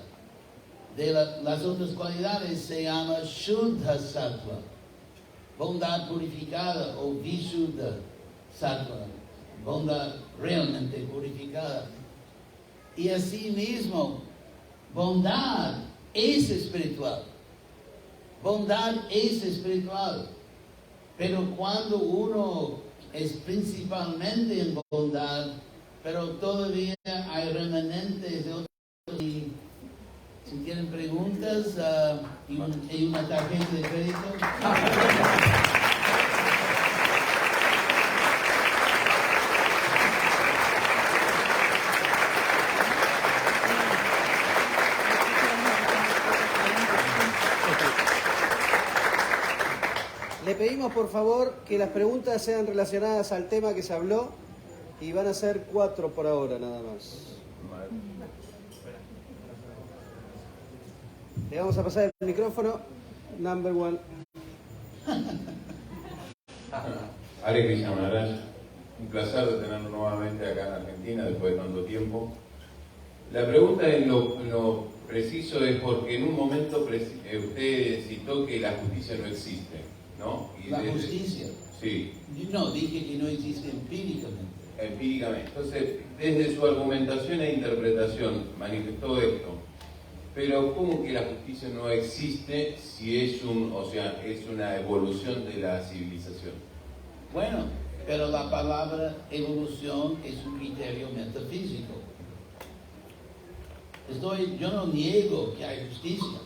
de las otras cualidades, se llama Shuddha Sattva. Bondad purificada o Vishuddha Sattva. Bondad realmente purificada. Y así mismo, bondad es espiritual. Bondad es espiritual. Pero cuando uno es principalmente en bondad, pero todavía hay remanentes de otros. Si tienen preguntas y una tarjeta de crédito. Le pedimos por favor que las preguntas sean relacionadas al tema que se habló y van a ser 4 por ahora nada más. Le vamos a pasar el micrófono. Number 1. Hare Krishna Maharaj, un placer de tenerlo nuevamente acá en Argentina después de tanto tiempo. La pregunta en lo preciso es porque en un momento usted citó que la justicia no existe, ¿no? Y la justicia. Sí. No, dije que no existe empíricamente. Empíricamente. Entonces, desde su argumentación e interpretación manifestó esto. Pero ¿cómo que la justicia no existe si es una evolución de la civilización? Bueno, pero la palabra evolución es un criterio metafísico. Yo no niego que hay justicia,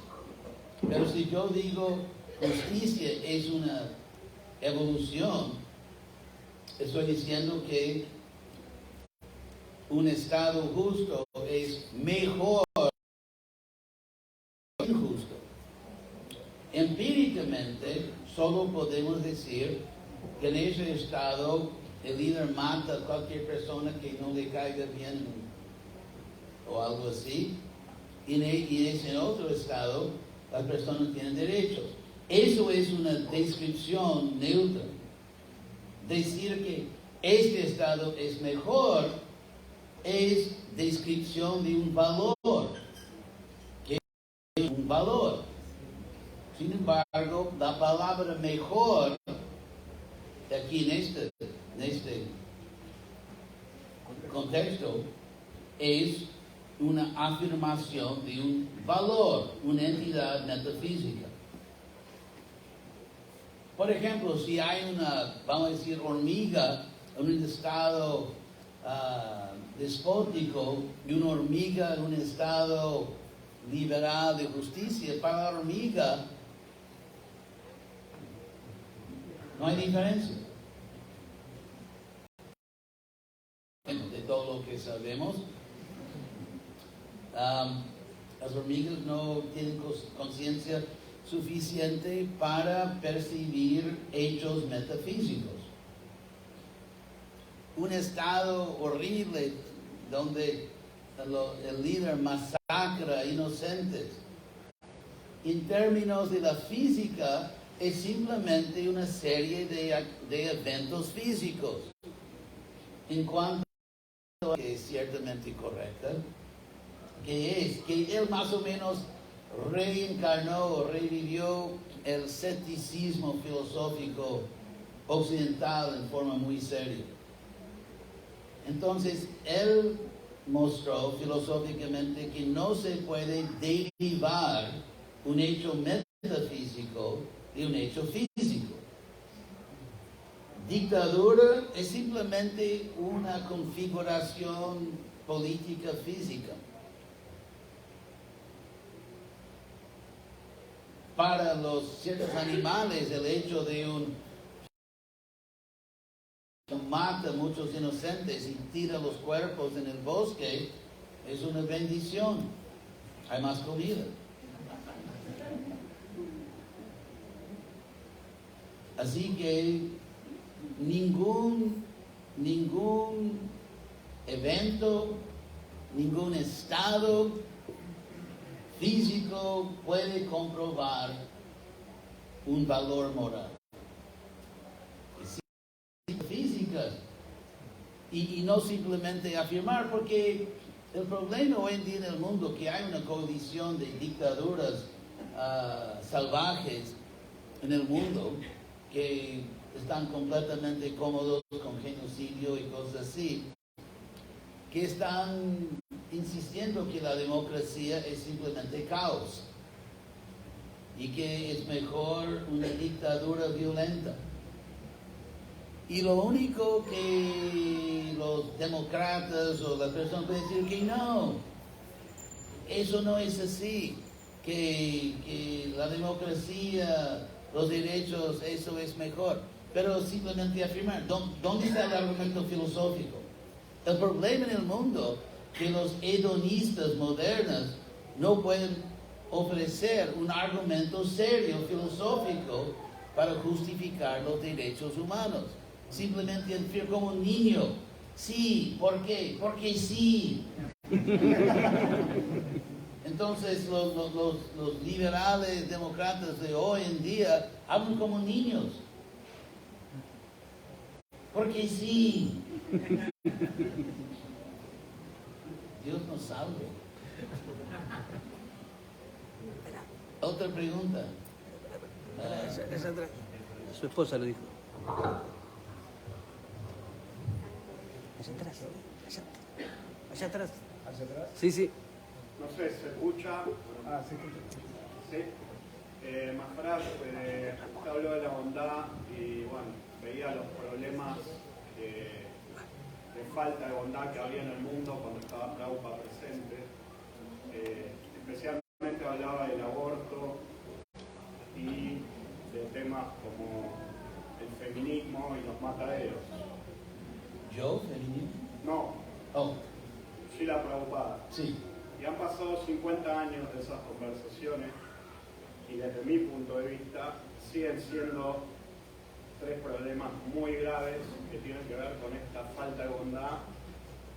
pero si yo digo justicia es una evolución, estoy diciendo que un estado justo es mejor que injusto. Empíricamente, solo podemos decir que en ese estado el líder mata a cualquier persona que no le caiga bien o algo así, y en otro estado las personas tienen derechos. Eso es una descripción neutra. Decir que este estado es mejor es descripción de un valor, que es un valor. Sin embargo, la palabra mejor, aquí en este contexto, es una afirmación de un valor, una entidad metafísica. Por ejemplo, si hay una, vamos a decir, hormiga en un estado despótico y una hormiga en un estado liberal de justicia, para la hormiga no hay diferencia. De todo lo que sabemos, las hormigas no tienen conciencia suficiente para percibir hechos metafísicos. Un estado horrible donde el líder masacra a inocentes. En términos de la física, es simplemente una serie de eventos físicos. En cuanto a que es ciertamente correcta, que es que él más o menos reencarnó o revivió el escepticismo filosófico occidental en forma muy seria. Entonces, él mostró filosóficamente que no se puede derivar un hecho metafísico de un hecho físico. Dictadura es simplemente una configuración política física. Para los ciertos animales, el hecho de mata a muchos inocentes y tira los cuerpos en el bosque es una bendición. Hay más comida. Así que ningún evento, ningún estado físico puede comprobar un valor moral. Físicas y no simplemente afirmar, porque el problema hoy en día en el mundo es que hay una coalición de dictaduras salvajes en el mundo que están completamente cómodos con genocidio y cosas así, que están insistiendo que la democracia es simplemente caos y que es mejor una dictadura violenta. Y lo único que los demócratas o las personas pueden decir que no, eso no es así, que la democracia, los derechos, eso es mejor. Pero simplemente afirmar, ¿dónde está el argumento filosófico? El problema en el mundo es que los hedonistas modernos no pueden ofrecer un argumento serio, filosófico, para justificar los derechos humanos. Simplemente decir como un niño, sí, ¿por qué? Porque sí. Entonces los liberales demócratas de hoy en día hablan como niños. Porque sí. Dios nos salve. Otra pregunta. Su esposa lo dijo. Allá atrás. ¿Hacia atrás? Sí, sí. No sé, ¿se escucha? Ah, sí, sí. Maharaj, usted habló de la bondad y bueno, veía los problemas de falta de bondad que había en el mundo cuando estaba Prabhupada presente. Especialmente hablaba del aborto y de temas como el feminismo y los mataderos. ¿Yo? ¿Feminismo? No, Oh, Srila Prabhupada. sí. Y han pasado 50 años de esas conversaciones y desde mi punto de vista siguen siendo tres problemas muy graves que tienen que ver con esta falta de bondad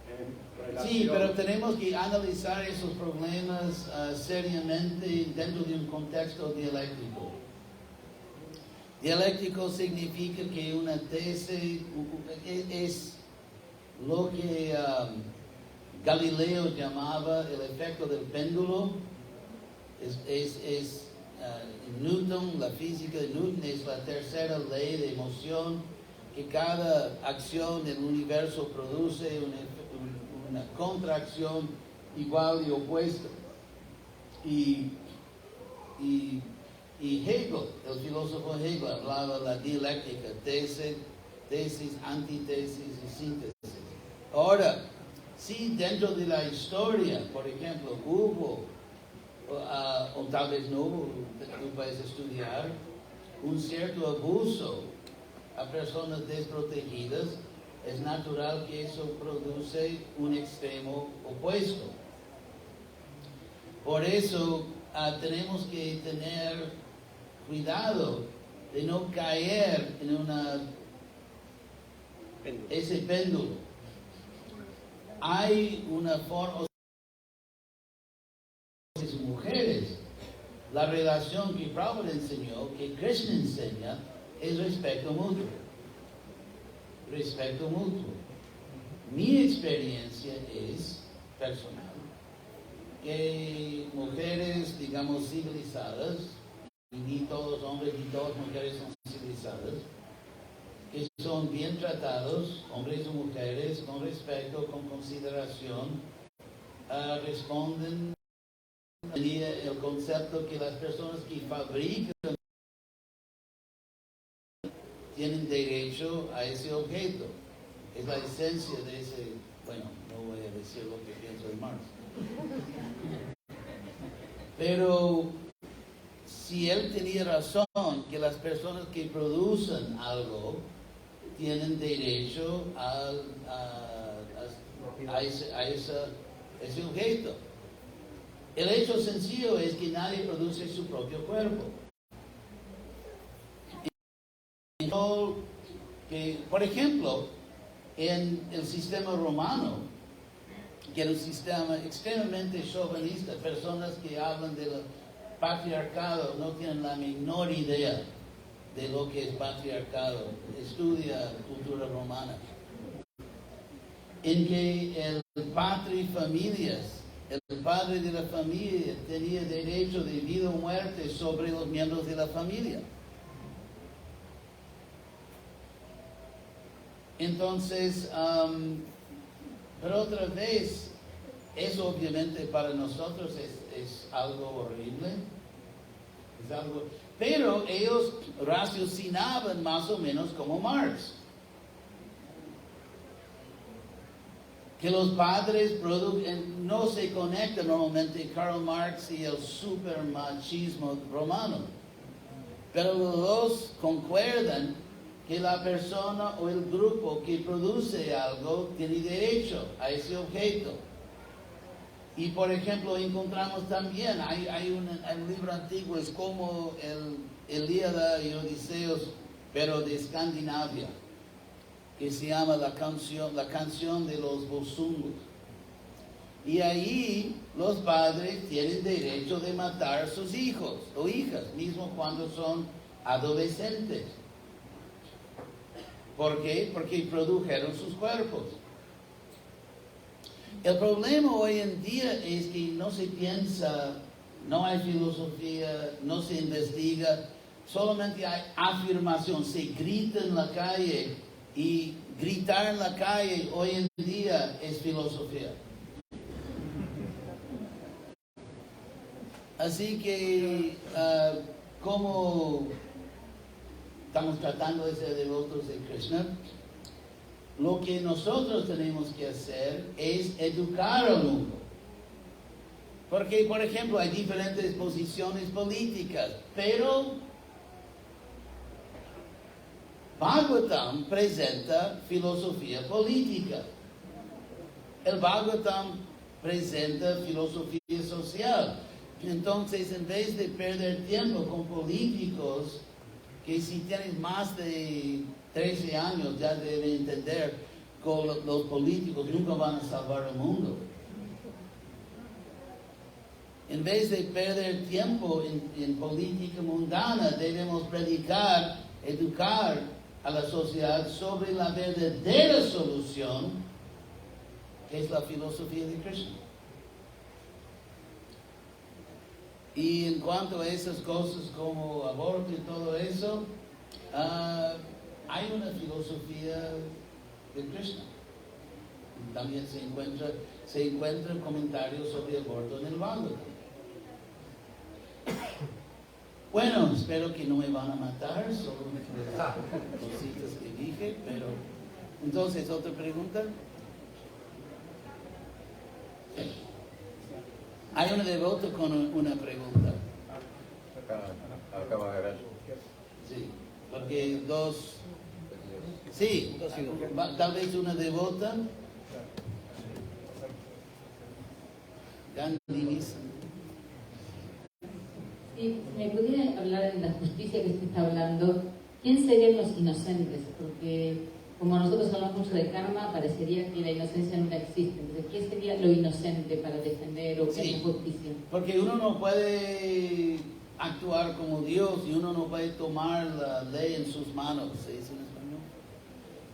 en relación... Sí, pero tenemos que analizar esos problemas seriamente dentro de un contexto dialéctico. Dialéctico significa que una tesis es lo que Galileo llamaba el efecto del péndulo. Newton, la física de Newton es la tercera ley de emoción, que cada acción del universo produce una contracción igual y opuesta. Y Hegel, el filósofo Hegel, hablaba de la dialéctica, tesis, antítesis y síntesis. Ahora, si dentro de la historia, por ejemplo, hubo, o tal vez no hubo, tú puedes estudiar, un cierto abuso a personas desprotegidas, es natural que eso produce un extremo opuesto. Por eso tenemos que tener cuidado de no caer en ese péndulo. Hay una forma de mujeres. La relación que Prabhupada enseñó, que Krishna enseña, es respeto mutuo. Respeto mutuo. Mi experiencia es personal, que mujeres, digamos, civilizadas, y ni todos hombres ni todas mujeres son civilizadas, que son bien tratados, hombres y mujeres, con respeto, con consideración, responden el concepto que las personas que fabrican tienen derecho a ese objeto. Es la esencia de ese, bueno, no voy a decir lo que pienso de Marx. Pero si él tenía razón, que las personas que producen algo tienen derecho a ese objeto. El hecho sencillo es que nadie produce su propio cuerpo. Por ejemplo, en el sistema romano, que era un sistema extremadamente chauvinista, personas que hablan del patriarcado no tienen la menor idea de lo que es patriarcado. Estudia cultura romana. En que el padre de la familia tenía derecho de vida o muerte sobre los miembros de la familia. Entonces, pero otra vez, eso obviamente para nosotros es algo horrible. Pero ellos raciocinaban más o menos como Marx. Que los padres no se conectan normalmente Karl Marx y el supermachismo romano. Pero los dos concuerdan que la persona o el grupo que produce algo tiene derecho a ese objeto. Y por ejemplo encontramos también, hay un libro antiguo, es como el Ilíada y Odiseos, pero de Escandinavia, que se llama la canción de los Volsungur. Y ahí los padres tienen derecho de matar a sus hijos o hijas, mismo cuando son adolescentes. ¿Por qué? Porque produjeron sus cuerpos. El problema hoy en día es que no se piensa, no hay filosofía, no se investiga, solamente hay afirmación, se grita en la calle y gritar en la calle hoy en día es filosofía. Así que, como estamos tratando de ser devotos de Krishna, lo que nosotros tenemos que hacer es educar al mundo. Porque, por ejemplo, hay diferentes posiciones políticas, pero Bhagavatam presenta filosofía política. El Bhagavatam presenta filosofía social. Entonces, en vez de perder tiempo con políticos que si tienen más de 13 años ya deben entender que los políticos nunca van a salvar el mundo. En vez de perder tiempo en política mundana, debemos predicar, educar a la sociedad sobre la verdadera solución que es la filosofía de Krishna. Y en cuanto a esas cosas como aborto y todo eso, hay una filosofía de Krishna. También se encuentran comentarios sobre aborto en el Bhagavatam. Bueno, espero que no me van a matar, solo las cositas que dije, pero... Entonces, ¿otra pregunta? Sí. Hay una devota con una pregunta. Acá va a agarrar. Sí, porque dos... Sí, tal vez una devota. Gandhi. Si me pudiera hablar en la justicia que se está hablando, ¿quién serían los inocentes? Porque como nosotros hablamos mucho de karma, parecería que la inocencia no existe. Entonces, ¿qué sería lo inocente para defender o qué es la justicia? Porque uno no puede actuar como Dios y uno no puede tomar la ley en sus manos, ¿se dice en español?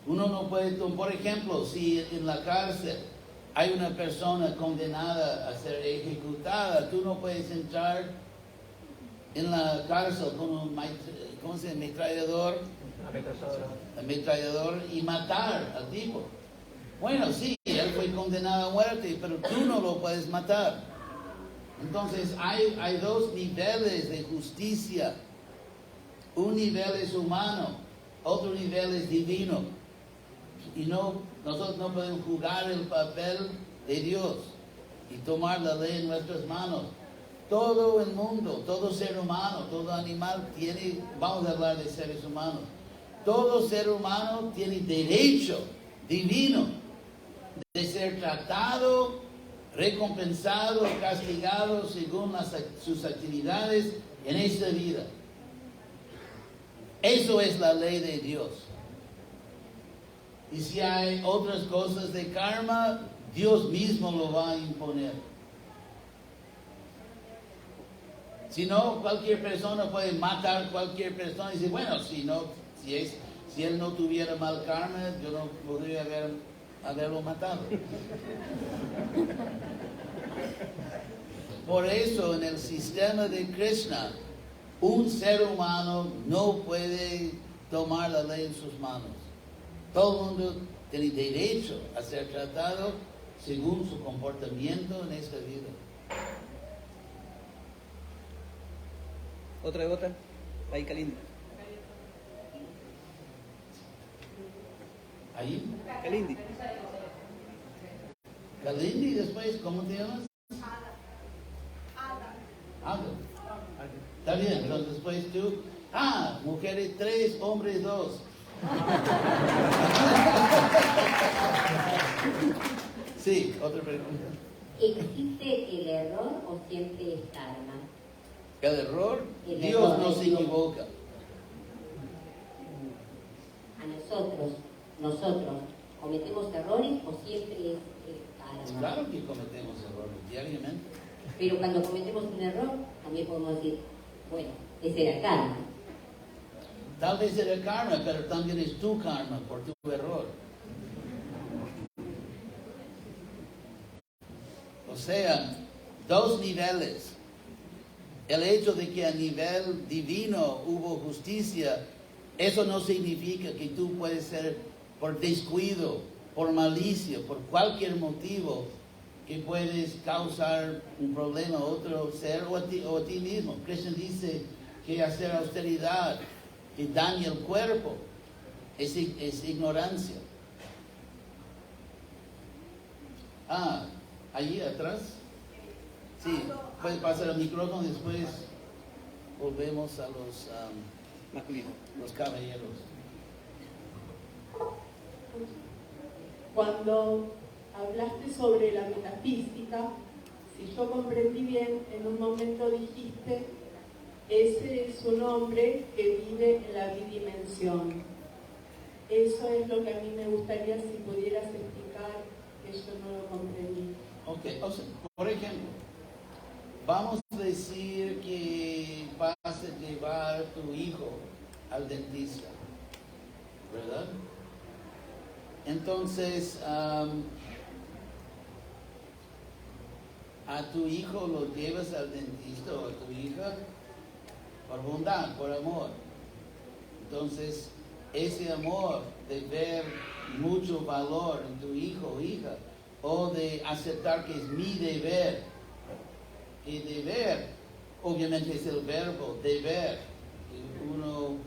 Uno no puede tomar, por ejemplo, si en la cárcel hay una persona condenada a ser ejecutada, tú no puedes entrar en la cárcel con un ametrallador y matar al tipo. Bueno, sí, él fue condenado a muerte, pero tú no lo puedes matar. Entonces hay dos niveles de justicia. Un nivel es humano, otro nivel es divino. Y nosotros no podemos jugar el papel de Dios y tomar la ley en nuestras manos. Todo el mundo, todo ser humano, todo animal tiene, vamos a hablar de seres humanos, todo ser humano tiene derecho divino de ser tratado, recompensado, castigado según sus actividades en esta vida. Eso es la ley de Dios. Y si hay otras cosas de karma, Dios mismo lo va a imponer. Si no, cualquier persona puede matar a cualquier persona y decir, bueno, si él no tuviera mal karma, yo no podría haberlo matado. Por eso, en el sistema de Krishna, un ser humano no puede tomar la ley en sus manos. Todo el mundo tiene derecho a ser tratado según su comportamiento en esta vida. Otra devota, ahí Kalindi. Ahí. Kalindi. Kalindi, después, ¿cómo te llamas? Ada. Está bien, entonces después tú. Mujeres 3, hombres 2. Sí, otra pregunta. ¿Existe el error o siempre es karma? El error, El Dios error no es se Dios. equivoca. A nosotros, ¿cometemos errores o siempre es karma? Claro que cometemos errores diariamente. Pero cuando cometemos un error, también podemos decir, bueno, ese era karma. Tal vez era karma, pero también es tu karma por tu error. O sea, dos niveles. El hecho de que a nivel divino hubo justicia, eso no significa que tú puedes ser por descuido, por malicia, por cualquier motivo, que puedes causar un problema a otro ser o a ti mismo. Krishna dice que hacer austeridad que daña el cuerpo es ignorancia. Allí atrás. Sí, puedes pasar el micrófono y después volvemos a los masculinos, los caballeros. Cuando hablaste sobre la metafísica, si yo comprendí bien, en un momento dijiste, ese es un hombre que vive en la bidimensión. Eso es lo que a mí me gustaría si pudieras explicar, que yo no lo comprendí. Ok, o sea, por ejemplo, vamos a decir que vas a llevar a tu hijo al dentista, ¿verdad? Entonces, a tu hijo lo llevas al dentista o a tu hija por bondad, por amor. Entonces, ese amor de ver mucho valor en tu hijo o hija, o de aceptar que es mi deber, y deber, obviamente es el verbo, deber, que uno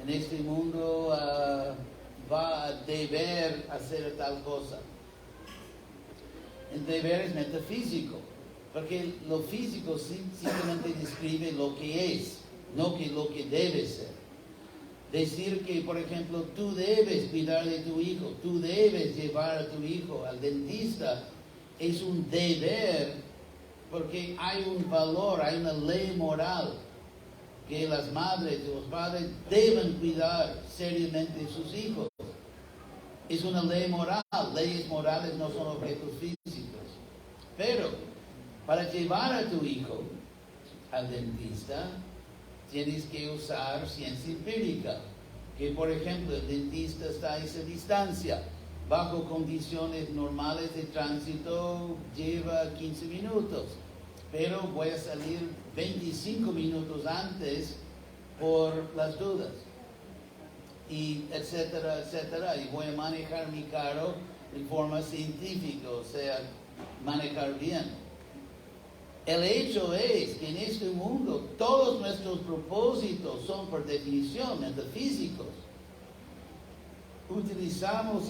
en este mundo va a deber hacer tal cosa. El deber es metafísico, porque lo físico simplemente describe lo que es, no que lo que debe ser. Decir que, por ejemplo, tú debes cuidar de tu hijo, tú debes llevar a tu hijo al dentista, es un deber, porque hay un valor, hay una ley moral que las madres y los padres deben cuidar seriamente de sus hijos. Es una ley moral, leyes morales no son objetos físicos. Pero para llevar a tu hijo al dentista, tienes que usar ciencia empírica, que por ejemplo el dentista está a esa distancia, bajo condiciones normales de tránsito lleva 15 minutos, pero voy a salir 25 minutos antes por las dudas, y etcétera, etcétera, y voy a manejar mi carro de forma científica, o sea, manejar bien. El hecho es que en este mundo todos nuestros propósitos son por definición metafísicos. Utilizamos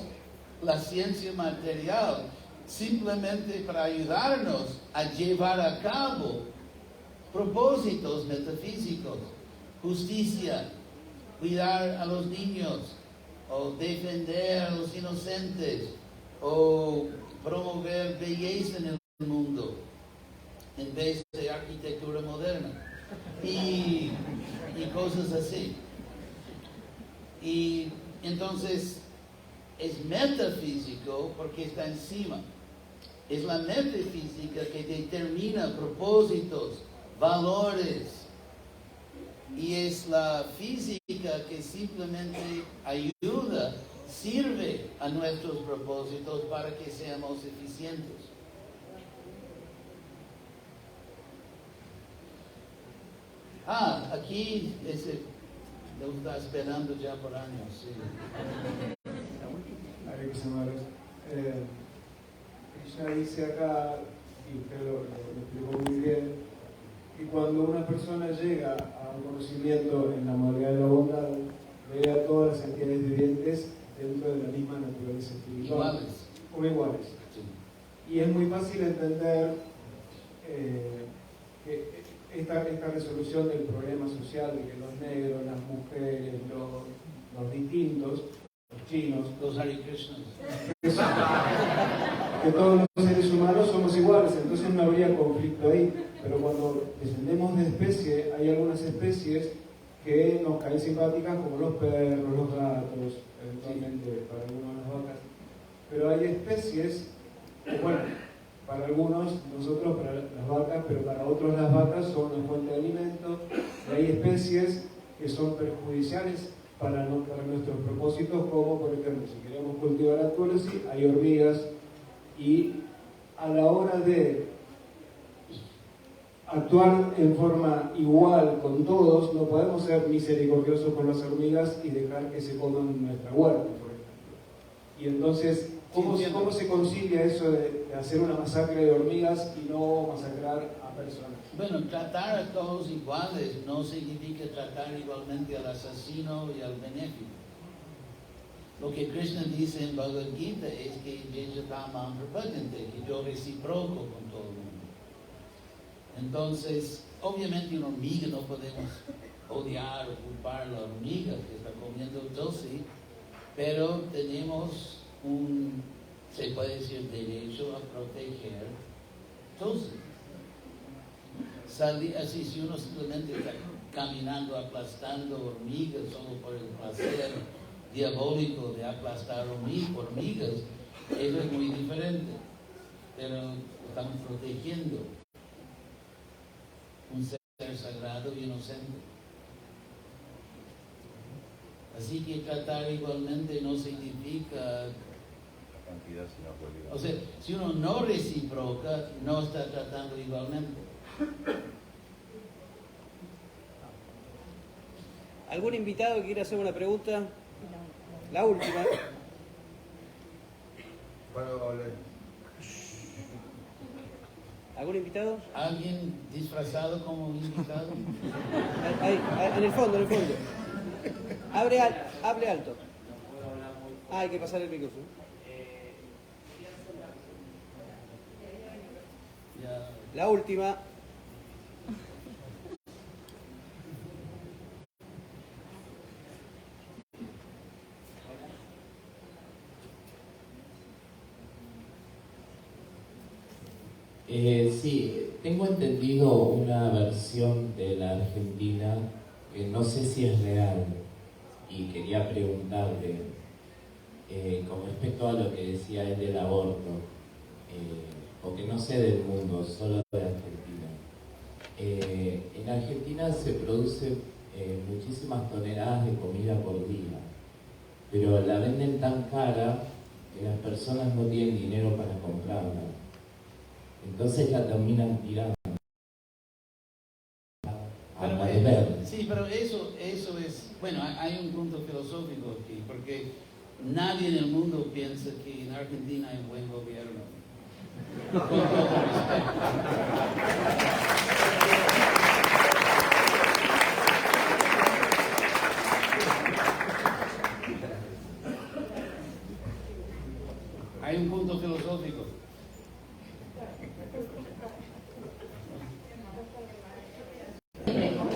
la ciencia material simplemente para ayudarnos a llevar a cabo propósitos metafísicos, justicia, cuidar a los niños, o defender a los inocentes, o promover belleza en el mundo, en vez de arquitectura moderna, y cosas así. Y entonces es metafísico porque está encima. Es la metafísica que determina propósitos, valores, y es la física que simplemente ayuda, sirve a nuestros propósitos para que seamos eficientes. Aquí lo está esperando ya por años. Sí. Hare Krishna Maharaj. Krishna dice acá, y usted lo explicó muy bien, que cuando una persona llega a un conocimiento en la modalidad de la bondad, ve a todas las entidades vivientes dentro de la misma naturaleza espiritual. Iguales. Como iguales. Sí. Y es muy fácil entender que esta resolución del problema social de que los negros, las mujeres, los distintos, los chinos, los Hare Krishnas, que todos los seres humanos somos iguales, entonces no habría conflicto ahí. Pero cuando descendemos de especie, hay algunas especies que nos caen simpáticas, como los perros, los gatos, eventualmente para algunos las vacas. Pero hay especies que, bueno, para algunos, nosotros para las vacas, pero para otros las vacas son una fuente de alimento, y hay especies que son perjudiciales para nuestros propósitos, como por ejemplo, si queremos cultivar la tulsi, hay hormigas, y a la hora de actuar en forma igual con todos, no podemos ser misericordiosos con las hormigas y dejar que se coman nuestra huerta, por ejemplo. Y entonces, ¿cómo se concilia eso de hacer una masacre de hormigas y no masacrar a personas? Bueno, tratar a todos iguales no significa tratar igualmente al asesino y al benéfico. Lo que Krishna dice en Bhagavad Gita es que yo reciproco con todo el mundo. Entonces, obviamente una hormiga no podemos odiar o culpar a la hormiga que está comiendo tulsi, pero tenemos se puede decir, derecho a proteger tulsi. Así, si uno simplemente está caminando aplastando hormigas solo por el placer diabólico de aplastar hormigas, eso es muy diferente, pero estamos protegiendo un ser sagrado y inocente. Así que tratar igualmente no significa cantidad sino calidad. O sea, si uno no reciproca, no está tratando igualmente. ¿Algún invitado que quiera hacer una pregunta? La última. ¿Algún invitado? ¿Alguien disfrazado como invitado? Ahí, en el fondo, en el fondo. Hable alto. Ah, hay que pasar el micrófono. La última. Sí, tengo entendido una versión de la Argentina que no sé si es real y quería preguntarle con respecto a lo que decía él del aborto, porque no sé del mundo, solo de Argentina. En Argentina se producen muchísimas toneladas de comida por día, pero la venden tan cara que las personas no tienen dinero para comprarla. Entonces la terminan tirando a beber. Sí, pero eso es, bueno, hay un punto filosófico aquí, porque nadie en el mundo piensa que en Argentina hay buen gobierno. Con todo respeto. Hay un punto filosófico.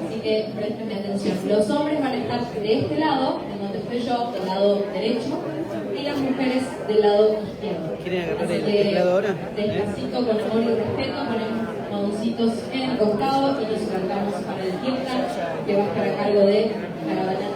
Así que presten atención. Los hombres van a estar de este lado, en donde estoy yo, del lado derecho, y las mujeres del lado izquierdo. ¿Quieren agarrar Así el que, teclado ahora? despacito, con amor y respeto, ponemos madoncitos en el costado y nos acercamos para el kirtan, que va a estar a cargo de Caravana